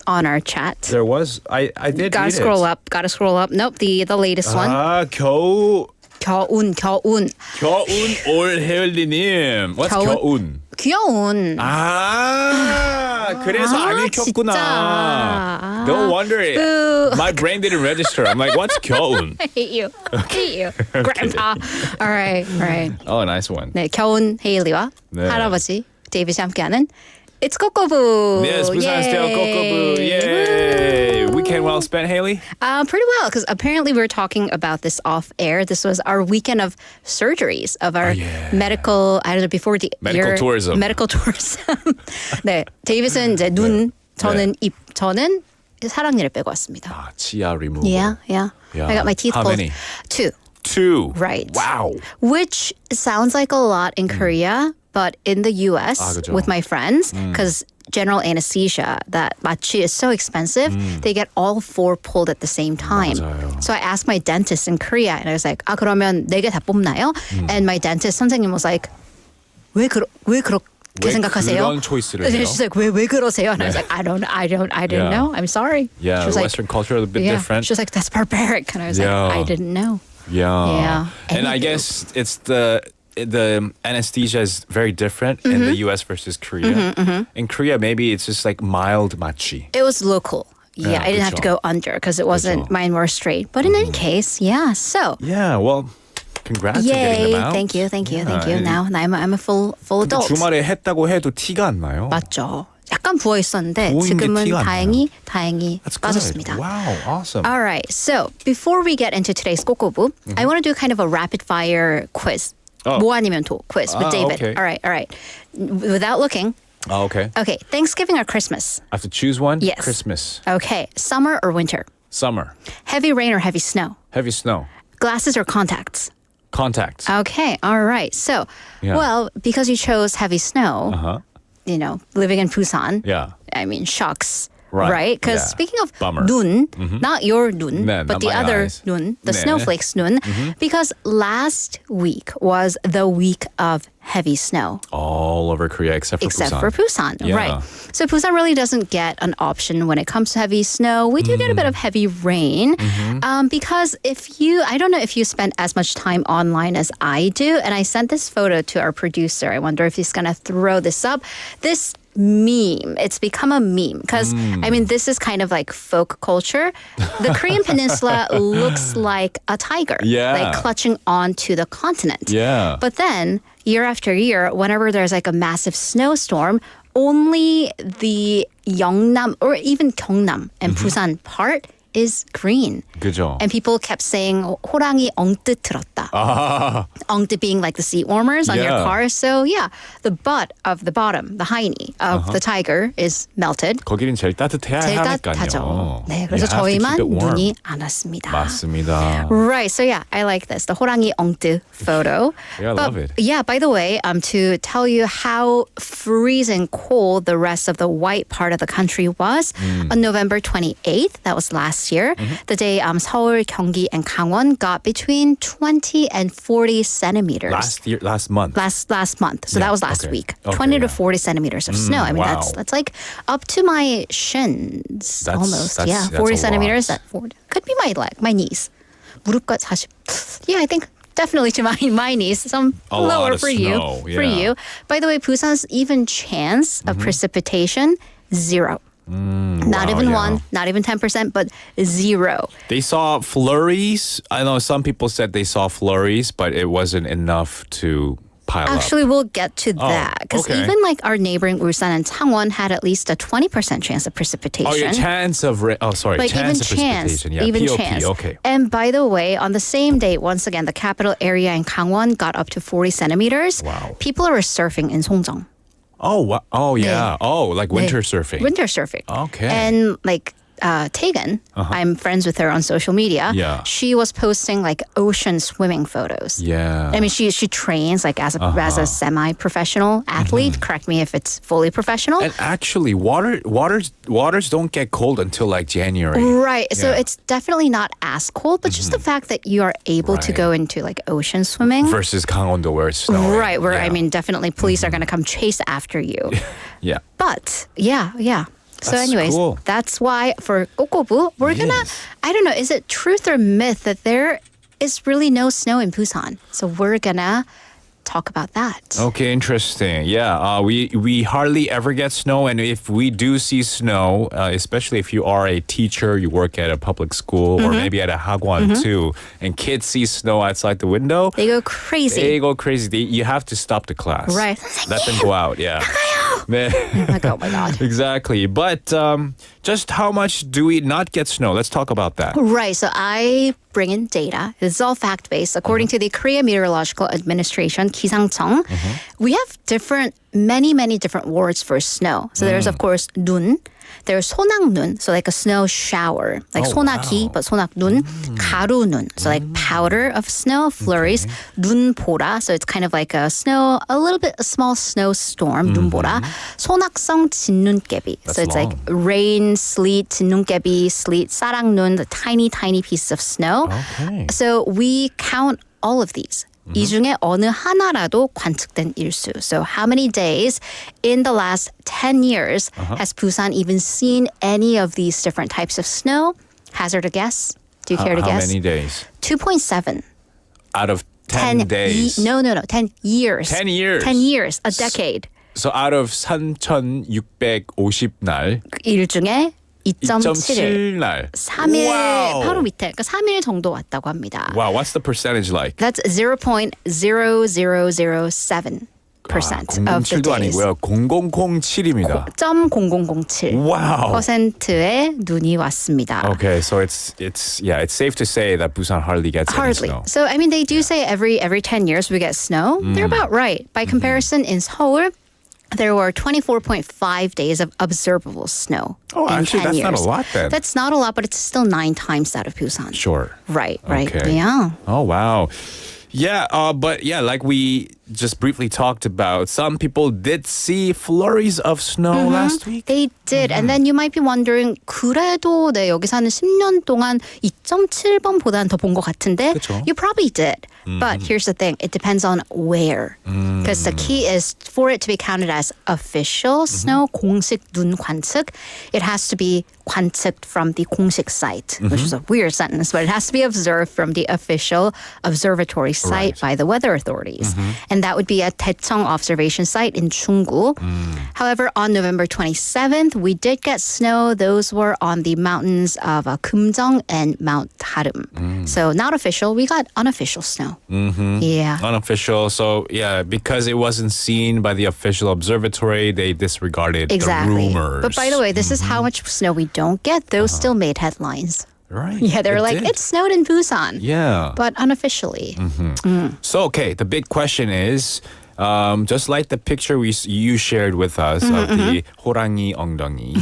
on our chat. There was. I did Gotta read scroll it. up. Gotta scroll up. Nope, the latest one. 겨운 겨운. 올해올리님. What's 겨운? 귀여운. 그래서 안 읽혔구나. No wonder my brain didn't register. I'm like, what's 겨운? I hate you. Hate you. Grandpa. All right. Oh, nice one. 네, 겨운 헤일리와 네. 할아버지 데이빗이 함께하는 It's 꼬.꼬.부. Yes, Busan style 꼬.꼬.부. Yay! Weekend well spent, Haley? Pretty well, because apparently we were talking about this off air. This was our weekend of surgeries, of our medical, I don't know, before the Medical tourism. Medical tourism. 네, 데이빗은 이제 눈, 저는 입, 저는 사랑니를 빼고 왔습니다. 아, 치아 removal. Yeah. I got my teeth How pulled. many? 2. 2. Right. Wow. Which sounds like a lot in Korea, but in the US 그죠. with my friends, because general anesthesia, that machi is so expensive, they get all 4 pulled at the same time. 맞아요. So I asked my dentist in Korea, and I was like, 그러면 4개 다 뽑나요? And my dentist 선생님 was like, 왜 그렇게 생각하세요? 그런 초이스를 해요? She's like, 왜 그러세요? And I was like, I didn't know. I'm sorry. Yeah, She was Western culture is a bit different. She was like, that's barbaric. And I was like, I didn't know. Yeah. And I guess it's the anesthesia is very different in the US versus Korea. In Korea, maybe it's just like mild machi. It was local. Yeah, I didn't have to go under because it wasn't, mine were straight. But in any case, so. Yeah, well, congrats on getting them out. Thank you. Now I'm a full adult. 주말에 했다고 해도 티가 안 나요. 맞죠. 약간 부어 있었는데 부은 게 지금은 티가 안 다행히 That's 빠졌습니다. good. Wow, awesome. All right, so before we get into today's 꼬.꼬.부, I want to do kind of a rapid fire quiz. 뭐 아니면 도 quiz with David. Okay. All right. Without looking. Okay. Okay, Thanksgiving or Christmas? I have to choose one? Yes. Christmas. Okay, summer or winter? Summer. Heavy rain or heavy snow? Heavy snow. Glasses or contacts? Contacts. Okay, all right. So, well, because you chose heavy snow, living in Busan, I mean, shucks. Right? Because speaking of Bummer. 눈, not your 눈, 네, but not the my other eyes. 눈, the 네. snowflakes 눈, because last week was the week of heavy snow. All over Korea except for Busan. Yeah. Right. So Busan really doesn't get an option when it comes to heavy snow. We do get a bit of heavy rain because I don't know if you spend as much time online as I do, and I sent this photo to our producer. I wonder if he's going to throw this up. This meme. It's become a meme because, I mean, this is kind of like folk culture. The Korean peninsula looks like a tiger, like clutching onto the continent. Yeah. But then, year after year, whenever there's like a massive snowstorm, only the Yeongnam or even Gyeongnam and Busan part is green. 그죠. And people kept saying 호랑이 엉뜨 들었다. 엉뜨 being like the seat warmers on your car. So the butt of the bottom, the hiney of the tiger is melted. 거기는 제일 따뜻해야 제일 하니까요. 따뜻하죠. 네, 그래서 저희만 눈이 안 왔습니다. 맞습니다. Right. So I like this. The 호랑이 엉뜨 photo. Yeah, I love it. Yeah, by the way, to tell you how freezing cold the rest of the white part of the country was, on November 28th, that was last year, the day 서울, 경기, and Gangwon got between 20 and 40 centimeters. Last month. Last month. So that was last week. 20 to 40 centimeters of snow. I mean, wow. that's like up to my shins almost. That's 40 a centimeters. lot. Could be my leg, my knees. 무릎과 40. Yeah, I think definitely to my knees. Some A lower lot of for snow, you. For you. By the way, Busan's even chance of precipitation, 0. Not even 1, not even 10%, but 0. They saw flurries. I know some people said they saw flurries, but it wasn't enough to pile Actually, up. we'll get to that. Because even like our neighboring Ulsan and Changwon had at least a 20% chance of precipitation. Oh, yeah, chance of Like chance even of chance, precipitation. Yeah, even POP, chance. okay. And by the way, on the same day, once again, the capital area in Gangwon got up to 40 centimeters. Wow. People are surfing in Songjong. Oh, yeah. 네. Oh, like winter 네. surfing. Winter surfing. Okay. And like Tegan, I'm friends with her on social media. Yeah. She was posting like ocean swimming photos. Yeah. I mean, she trains like as a semi-professional athlete. Correct me if it's fully professional. And actually, waters don't get cold until like January. Right. So it's definitely not as cold, but just the fact that you are able to go into like ocean swimming. Versus Gangwon where it's snowing. Right. Where, I mean, definitely police are going to come chase after you. Yeah. But yeah. So That's anyways, cool. that's why for 꼬.꼬.부, we're going to, I don't know, is it truth or myth that there is really no snow in Busan? So we're going to talk about that. Okay, interesting. Yeah, we hardly ever get snow, and if we do see snow, especially if you are a teacher, you work at a public school, or maybe at a hagwon too, and kids see snow outside the window, They go crazy. You have to stop the class. Right. Let them go out. Yeah. Like, oh my God. Exactly. But just how much do we not get snow? Let's talk about that. Right. So I bring in data. This is all fact-based. According to the Korea Meteorological Administration, 기상청, we have many different words for snow. So there's, of course, 눈. There's 소낙눈, so like a snow shower, like 소나기, but 소낙눈. 가루눈, so like powder of snow, flurries. 눈보라, so it's kind of like a small snowstorm, 눈보라. 소낙성 진눈깨비, so it's like rain, sleet, 진눈깨비, sleet, 사랑눈, the tiny pieces of snow. Okay. So we count all of these. 이 중에 어느 하나라도 관측된 일수. So how many days in the last 10 years has Busan even seen any of these different types of snow? Hazard a guess? Do you care to guess? How many days? 2.7. Out of 10 days? No. 10 years. 10 years? 10 years. A decade. So out of 3,650날 일 중에 2.7일. 2.7날. 3일 Wow. 바로 밑에. 그러니까 3일 정도 왔다고 합니다. Wow, what's the percentage like? That's 0.0007%. of the 007도 days. 아니고요. 0007입니다. 0.0007 Wow. %의 눈이 왔습니다. Okay, so it's safe to say that Busan hardly gets any Hardly. snow. So I mean, they do say every 10 years we get snow. They're about right. By comparison, in Seoul, there were 24.5 days of observable snow. Oh, in actually, 10 that's years. not a lot then. That's not a lot, but it's still 9 times that of Busan. Sure. Right. Okay. Yeah. Oh, wow. Yeah, but like we just briefly talked about, some people did see flurries of snow last week. They did. And then you might be wondering, 그래도 내 여기 사는 10년 동안 2.7번보다는 더 본 것 같은데? 그쵸. You probably did. But here's the thing. It depends on where. Because the key is for it to be counted as official snow, 공식 눈 관측, it has to be 관측 from the 공식 site, which is a weird sentence, but it has to be observed from the official observatory site by the weather authorities. And that would be at Daecheong observation site in Chunggu. However, on November 27th, we did get snow. Those were on the mountains of Kumjeong and Mount Harum. So not official. We got unofficial snow. Yeah. Unofficial. So, yeah, because it wasn't seen by the official observatory, they disregarded the rumors. But by the way, this is how much snow we don't get. Those still made headlines. Right. Yeah, they were It like, did. it snowed in Busan. Yeah. But unofficially. So, okay, the big question is, just like the picture you shared with us of the 호랑이 엉덩이,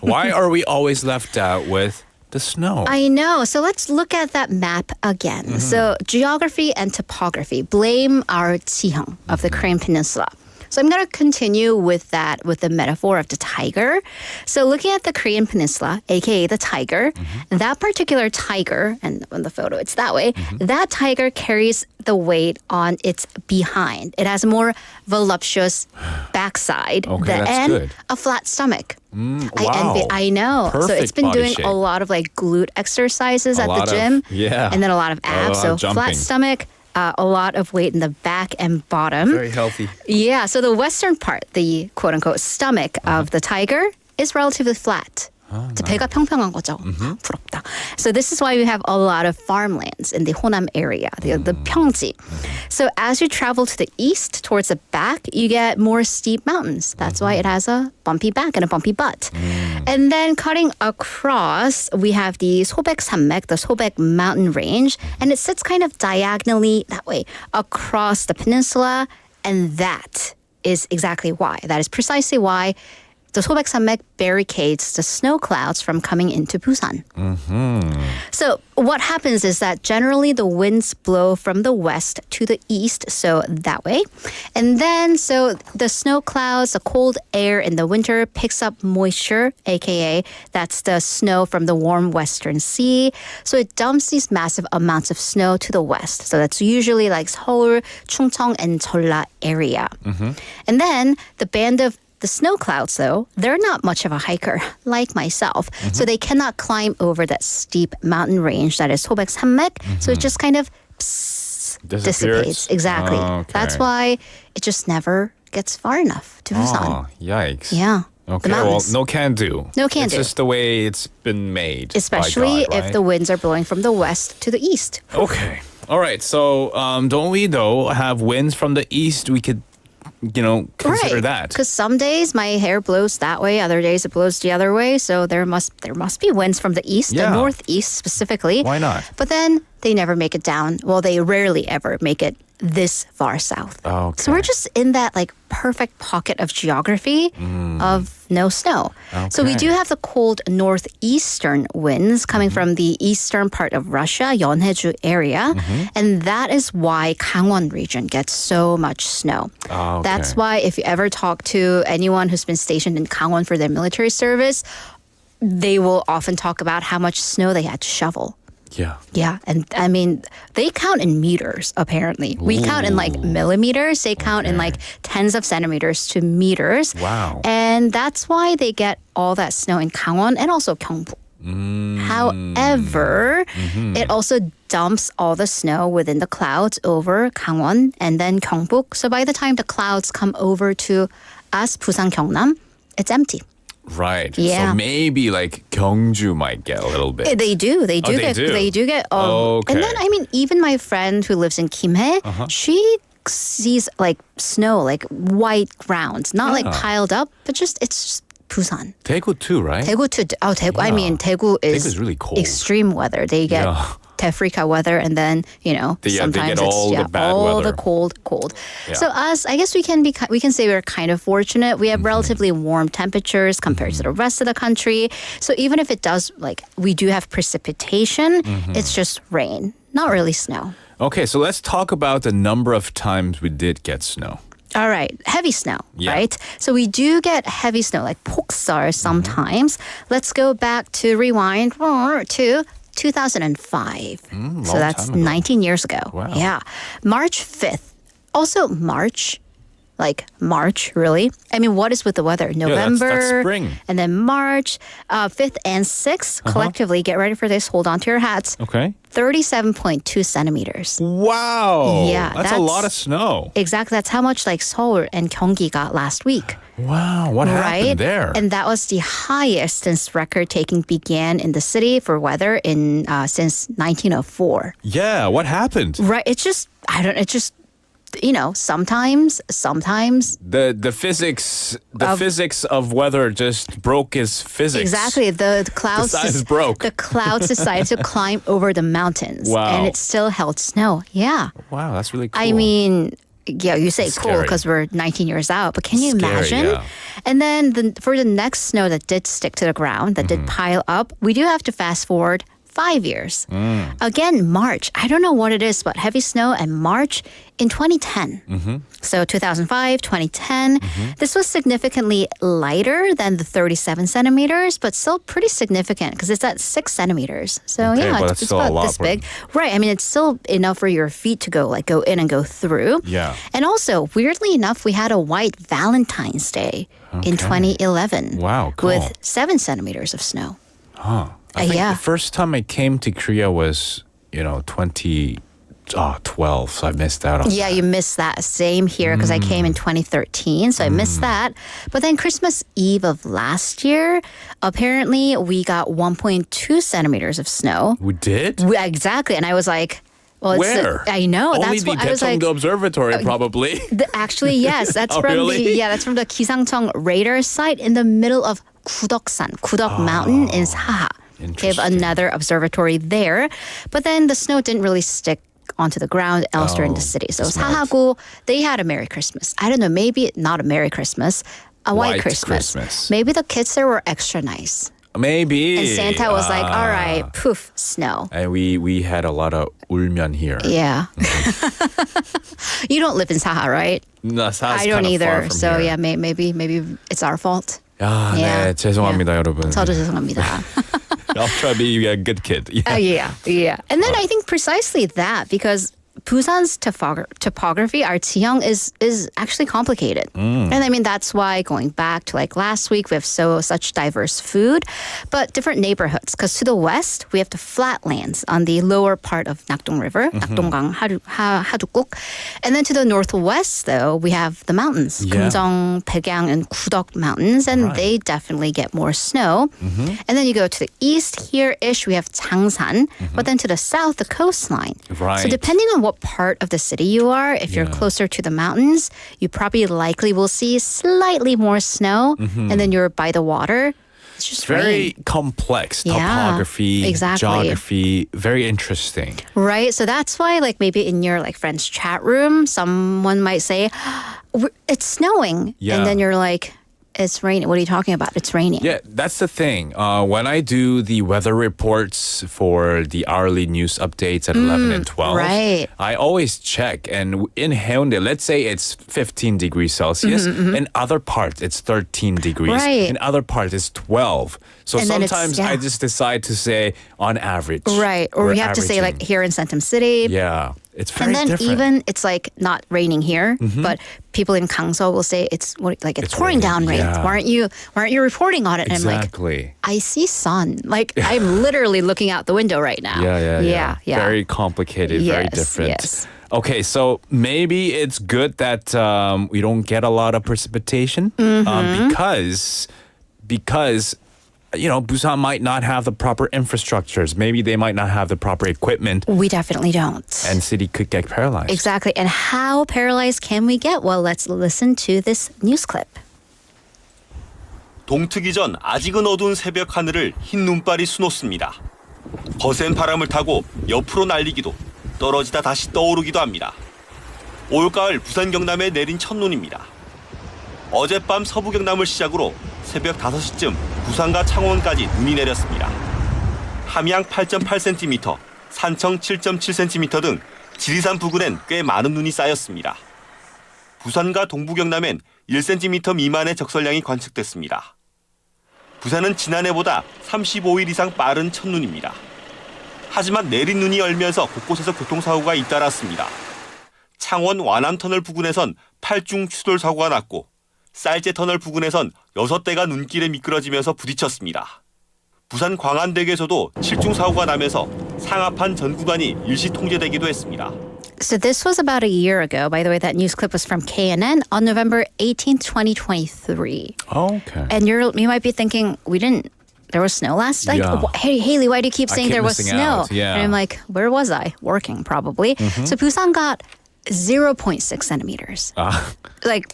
why are we always left out with the snow? I know. So let's look at that map again. So geography and topography blame our 지형 of the Korean Peninsula. So I'm going to continue with the metaphor of the tiger. So looking at the Korean Peninsula, aka the tiger, that particular tiger, and on the photo it's that way, that tiger carries the weight on its behind. It has a more voluptuous backside and good. a flat stomach. Wow. I know. So Perfect it's been body doing shape. a lot of like glute exercises at the gym. And then a lot of abs. So jumping. flat stomach, a lot of weight in the back and bottom. Very healthy. Yeah, so the western part, the quote-unquote stomach of the tiger is relatively flat. 배가 평평한 거죠. 부럽다. So this is why we have a lot of farmlands in the Honam area, the 평지. So as you travel to the east towards the back, you get more steep mountains. That's why it has a bumpy back and a bumpy butt. And then cutting across, we have the 소백 산맥, the Sobek mountain range, and it sits kind of diagonally that way across the peninsula, and that is exactly why. That is precisely why the 소백 산맥 barricades the snow clouds from coming into Busan. So what happens is that generally the winds blow from the west to the east, so that way. And then, so the snow clouds, the cold air in the winter picks up moisture, aka that's the snow from the warm western sea. So it dumps these massive amounts of snow to the west. So that's usually like Seoul, Chungcheong, and Jeolla area. And then the band of the snow clouds, though, they're not much of a hiker like myself. So they cannot climb over that steep mountain range that is 소백 산맥. So it just kind of dissipates. Exactly. Okay. That's why it just never gets far enough to Busan. Oh, yikes. Yeah. Okay, well, no can do. No can it's do. It's just the way it's been made. Especially by God, if right? the winds are blowing from the west to the east. Okay. All right. So, don't we though have winds from the east? We could, consider that. Because some days my hair blows that way, other days it blows the other way. So there must be winds from the east, the northeast specifically. Why not? But then they never make it down. Well, they rarely ever make it this far south. Okay. So we're just in that like perfect pocket of geography of no snow. So we do have the cold northeastern winds coming from the eastern part of Russia, Yeonhaeju area. And that is why Gangwon region gets so much snow. Okay. That's why if you ever talk to anyone who's been stationed in Gangwon for their military service, they will often talk about how much snow they had to shovel. Yeah. Yeah, and I mean, they count in meters, apparently. We count in like millimeters. They count in like tens of centimeters to meters. Wow. And that's why they get all that snow in Gangwon and also Gyeongbu. However, it also dumps all the snow within the clouds over Gangwon and then Gyeongbuk. So by the time the clouds come over to us, Busan, Gyeongnam, it's empty. Right. Yeah. So maybe like Gyeongju might get a little bit. They do. They do they get. do? They do get. Okay. And then I mean, even my friend who lives in Kimhae, she sees like snow, like white ground, not like piled up, but it's just Busan. Daegu too, right? Daegu too. Oh, Daegu. I mean, Daegu is really cold. Extreme weather. They get Tefrika weather, and then sometimes they get it's all the bad all weather. the cold. Yeah. So us, I guess we can say we're kind of fortunate. We have relatively warm temperatures compared to the rest of the country. So even if it does, like we do have precipitation, it's just rain, not really snow. Okay, so let's talk about the number of times we did get snow. All right, heavy snow, right? So we do get heavy snow, like poksar sometimes. Let's go back to rewind to 2005. So that's 19 years ago. Wow. Yeah. March 5th. Also March, really? I mean, what is with the weather? November. That's spring. And then March, 5th and 6th, collectively, get ready for this. Hold on to your hats. Okay. 37.2 centimeters. Wow. Yeah. That's a lot of snow. Exactly. That's how much like Seoul and Gyeonggi got last week. Wow. What happened there? And that was the highest since record-taking began in the city for weather since 1904. Yeah. What happened? Right. Sometimes the physics of weather just broke his physics. Exactly. The clouds the size broke. The clouds decided to climb over the mountains. Wow. And it still held snow. Yeah. Wow, that's really cool. I mean, yeah, you say That's cool scary. because we're 19 years out, but can you Scary, imagine? yeah. And then for the next snow that did stick to the ground, that did pile up, we do have to fast forward 5 years. Again, March. I don't know what it is, but heavy snow and March in 2010. So 2005, 2010. This was significantly lighter than the 37 centimeters, but still pretty significant because it's at 6 centimeters. So Okay, yeah, but it's that's still a about lot this for- big. Right. I mean, it's still enough for your feet to go in and go through. Yeah. And also, weirdly enough, we had a white Valentine's Day in 2011. Wow, cool. With 7 centimeters of snow. Huh. I think yeah. the first time I came to Korea was, 2012, so I missed out on Yeah, you missed that. Same here because I came in 2013, so I missed that. But then Christmas Eve of last year, apparently we got 1.2 centimeters of snow. We did? Exactly. And I was like, well, Where? I know. Only That's the what I was like. Daecheong Observatory, probably. Actually, yes. That's Oh, from really? that's from the Kisamcheong radar site in the middle of Gudok Mountain in Saha. They have another observatory there. But then the snow didn't really stick onto the ground elsewhere in the city. So smart. Sahagu, they had a Merry Christmas. I don't know, maybe not a Merry Christmas, a White Christmas. Maybe the kids there were extra nice. Maybe. And Santa was like, all right, poof, snow. And we had a lot of ulmyeon here. Yeah. You don't live in Saha, right? No, Saha's I don't kind of either. far from So here. yeah, maybe it's our fault. 아, Yeah. 네, 죄송합니다, 여러분. 저도 죄송합니다. I'll try to be a good kid. Yeah. Yeah. And then I think precisely that, because Busan's topography, our 지형 is actually complicated. And I mean, that's why going back to like last week, we have such diverse food, but different neighborhoods. Because to the west, we have the flatlands on the lower part of Nakdong River, 낙동강, 하두국. And then to the northwest, though, we have the mountains, 금정, 백양, and 구덕 mountains, and they definitely get more snow. And then you go to the east here-ish, we have Changsan, but then to the south, the coastline. Right. So depending on what part of the city you are, if you're closer to the mountains, you probably likely will see slightly more snow, and then you're by the water. It's just very complex topography, geography, very interesting. Right. So that's why, like, maybe in your like friend's chat room, someone might say, "It's snowing," and then you're like, "It's raining." What are you talking about? It's raining. Yeah, that's the thing. When I do the weather reports for the hourly news updates at 11 and 12, I always check. And in Haeundae, let's say it's 15 degrees Celsius. In other parts, it's 13 degrees. In other parts, it's 12. So and sometimes I just decide to say on average. Right. Or we have to say like here in Centum City. Yeah. It's very different. And then even it's like not raining here, but people in Gangso will say it's pouring down rain. Yeah. Why aren't you reporting on it? And exactly. I'm like, I see sun. Like I'm literally looking out the window right now. Yeah. Very complicated, very different. Yes. Okay, so maybe it's good that we don't get a lot of precipitation because Busan might not have the proper infrastructures. Maybe they might not have the proper equipment. We definitely don't. And city could get paralyzed. Exactly. And how paralyzed can we get? Well, let's listen to this news clip. 동트기 전 아직은 어두운 새벽 하늘을 흰 눈발이 수놓습니다. 거센 바람을 타고 옆으로 날리기도 떨어지다 다시 떠오르기도 합니다. 올가을 부산 경남에 내린 첫눈입니다. 어젯밤 서부 경남을 시작으로 새벽 5시쯤 부산과 창원까지 눈이 내렸습니다. 함양 8.8cm, 산청 7.7cm 등 지리산 부근엔 꽤 많은 눈이 쌓였습니다. 부산과 동부 경남엔 1cm 미만의 적설량이 관측됐습니다. 부산은 지난해보다 35일 이상 빠른 첫눈입니다. 하지만 내린 눈이 얼면서 곳곳에서 교통사고가 잇따랐습니다. 창원 완암터널 부근에선 8중 추돌 사고가 났고 쌀제터널 부근에선 6대가 눈길에 미끄러지면서 부딪혔습니다. 부산 광안대교에서도 7중 사고가 나면서 상하판 전 구간이 일시 통제되기도 했습니다. So this was about a year ago. By the way, that news clip was from KNN on November 18th, 2023. Okay. And you might be thinking, there was snow last night? Hey, Haley, why do you keep saying there was snow? And I'm like, where was I? Working, probably. So Busan got 0.6 centimeters.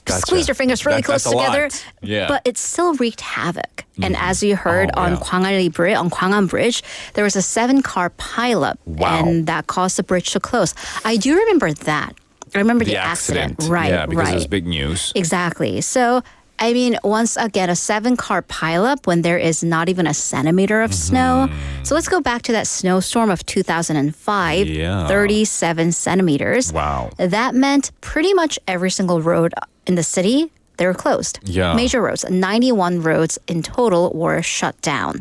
Squeeze your fingers really close together. But it still wreaked havoc. And as you heard on Gwangan Bridge, there was a 7-car pileup. And that caused the bridge to close. I do remember that. I remember the accident. Right, yeah, because it was big news. Exactly. So, I mean, once again, a 7-car pileup when there is not even a centimeter of snow. So let's go back to that snowstorm of 2005, 37 centimeters. Wow. That meant pretty much every single road in the city, they were closed. Major roads, 91 roads in total were shut down.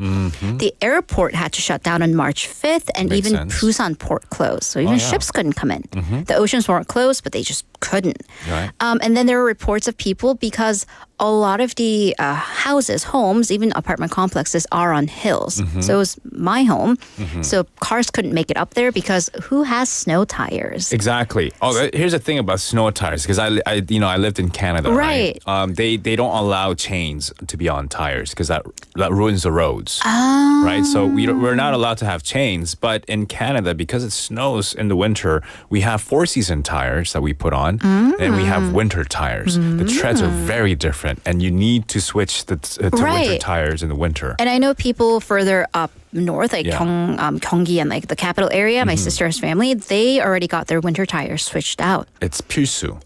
The airport had to shut down on March 5th, and Makes even sense. Busan port closed. So even ships couldn't come in. The oceans weren't closed, but they just couldn't. And then there were reports of people because a lot of the houses, homes, even apartment complexes are on hills. So it was my home. So cars couldn't make it up there because who has snow tires? Exactly. Oh, here's the thing about snow tires because I lived in Canada. Right. They don't allow chains to be on tires because that ruins the roads. Right. So we're not allowed to have chains. But in Canada, because it snows in the winter, we have 4-season tires that we put on, and we have winter tires. The treads are very different. And you need to switch to winter tires in the winter. And I know people further up north, like Gyeonggi and like the capital area, my sister's family, they already got their winter tires switched out. It's 필수.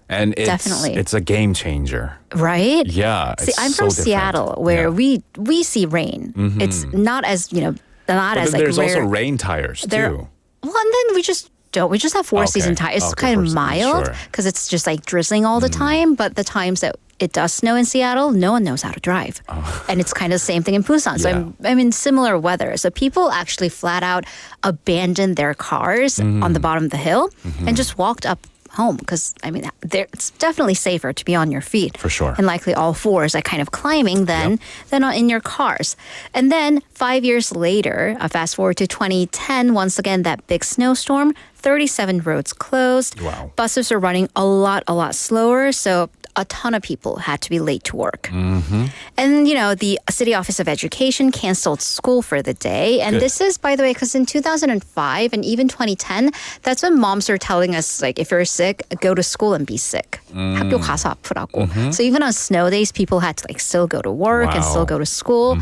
And definitely. It's a game changer. Right? Yeah. See, I'm from Seattle where we see rain. It's not as, not as like there's rare. also rain tires too. Well, and then we just have 4-season tires. It's kind of mild because it's just like drizzling all the time. But the times that it does snow in Seattle, no one knows how to drive. And it's kind of the same thing in Busan. So I'm in similar weather. So people actually flat out abandoned their cars on the bottom of the hill and just walked up home because, I mean, it's definitely safer to be on your feet. For sure. And likely all fours are kind of climbing than in your cars. And then 5 years later, fast forward to 2010, once again, that big snowstorm, 37 roads closed. Wow. Buses are running a lot slower. So a ton of people had to be late to work. And, the City Office of Education canceled school for the day. And this is, by the way, because in 2005 and even 2010, that's when moms are telling us, like, if you're sick, go to school and be sick. 학교 가서 아프라고. So even on snow days, people had to, like, still go to work and still go to school.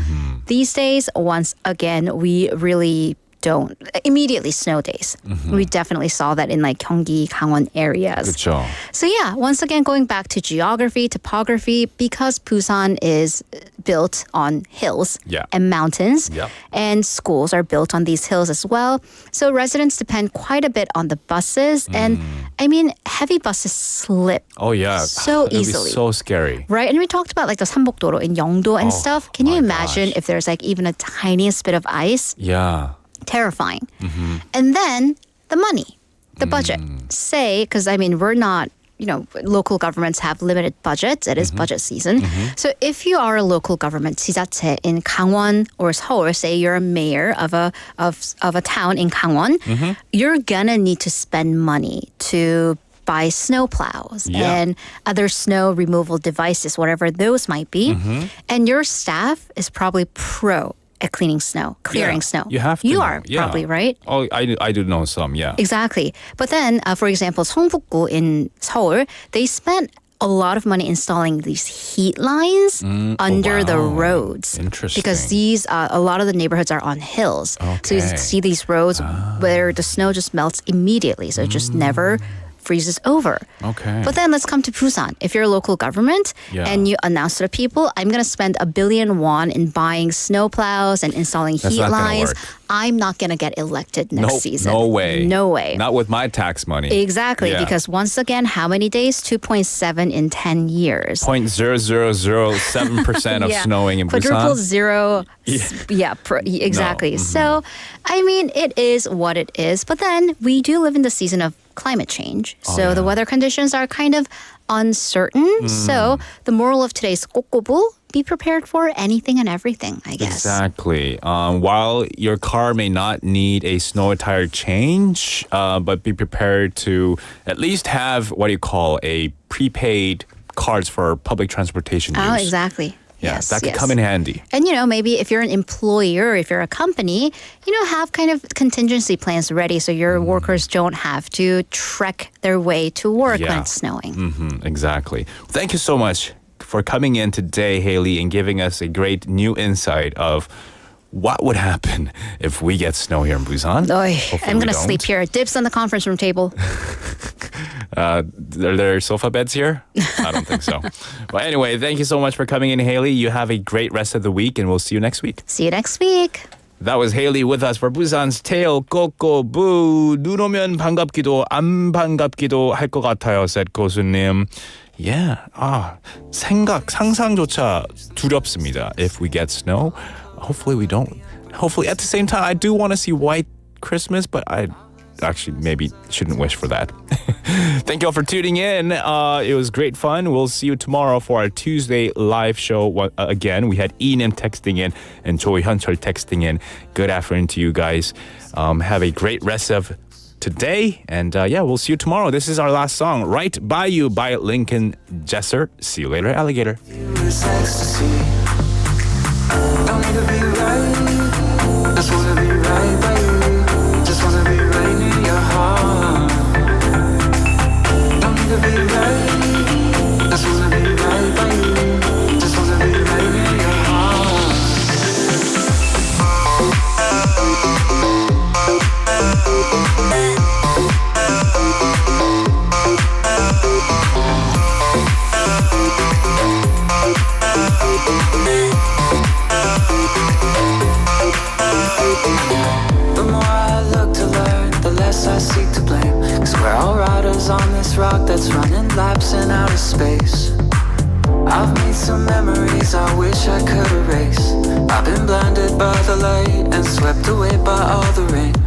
These days, once again, we really don't. Immediately snow days. We definitely saw that in like Gyeonggi, Gangwon areas. 그렇죠. So yeah, once again, going back to geography, topography, because Busan is built on hills and mountains, and schools are built on these hills as well. So residents depend quite a bit on the buses. And I mean, heavy buses slip so easily. So scary. Right? And we talked about like the Sambok-도로 in Yeongdo and stuff. Can you imagine if there's like even a tiniest bit of ice? Yeah. Terrifying. And then the money, the budget. Say, because I mean, we're not, local governments have limited budgets. It is budget season. So if you are a local government, 지자체 in Gangwon or Seoul, say you're a mayor of a town in Gangwon, you're gonna need to spend money to buy snow plows and other snow removal devices, whatever those might be. And your staff is probably pro at clearing snow. You have to. You are probably, right? Oh, I do know some, Exactly. But then, for example, Seongbuk-gu in Seoul, they spent a lot of money installing these heat lines under the roads. Interesting. Because these, a lot of the neighborhoods are on hills. So you see these roads where the snow just melts immediately. So it just never freezes over. Okay. But then let's come to Busan. If you're a local government and you announce to the people, I'm going to spend 1 billion won in buying snow plows and installing heat lines, I'm not going to get elected next season. No way. No way. Not with my tax money. Exactly. Because once again, how many days? 2.7 in 10 years. 0.0007% of snowing in Busan. Quadruple zero. Exactly. No. So, I mean, it is what it is. But then we do live in the season of climate change. So the weather conditions are kind of uncertain. So the moral of today's 꼬.꼬.부, be prepared for anything and everything, I guess. Exactly. While your car may not need a snow tire change, but be prepared to at least have what you call a prepaid cards for public transportation use. Oh, exactly. Yes, that could come in handy. And, maybe if you're an employer, if you're a company, have kind of contingency plans ready so your workers don't have to trek their way to work when it's snowing. Exactly. Thank you so much for coming in today, Haley, and giving us a great new insight of what would happen if we get snow here in Busan. I'm going to sleep here. Dibs on the conference room table. Are there sofa beds here? I don't think so. Well, anyway, thank you so much for coming in, Haley. You have a great rest of the week, and we'll see you next week. See you next week. That was Haley with us for Busan's Tale, 꼬.꼬.부. 눈 오면 반갑기도 안 반갑기도 할 것 같아요, said 고수님. Yeah. 상상조차 두렵습니다. If we get snow, hopefully we don't. Hopefully, at the same time, I do want to see white Christmas, but I actually maybe shouldn't wish for that. Thank you all for tuning in. It was great fun. We'll see you tomorrow for our Tuesday live show. Again, we had Enem texting in and Choi Hyunchul texting in. Good afternoon to you guys. Have a great rest of today. And we'll see you tomorrow. This is our last song, Right By You by Lincoln Jesser. See you later, alligator. Don't need to be right, just wanna be right by you. Just wanna be right near your heart. Don't need to be right, just wanna be right by you. Just wanna be right near your heart. The more I look to learn, the less I seek to blame. 'Cause we're all riders on this rock that's running laps in outer space. I've made some memories I wish I could erase. I've been blinded by the light and swept away by all the rain.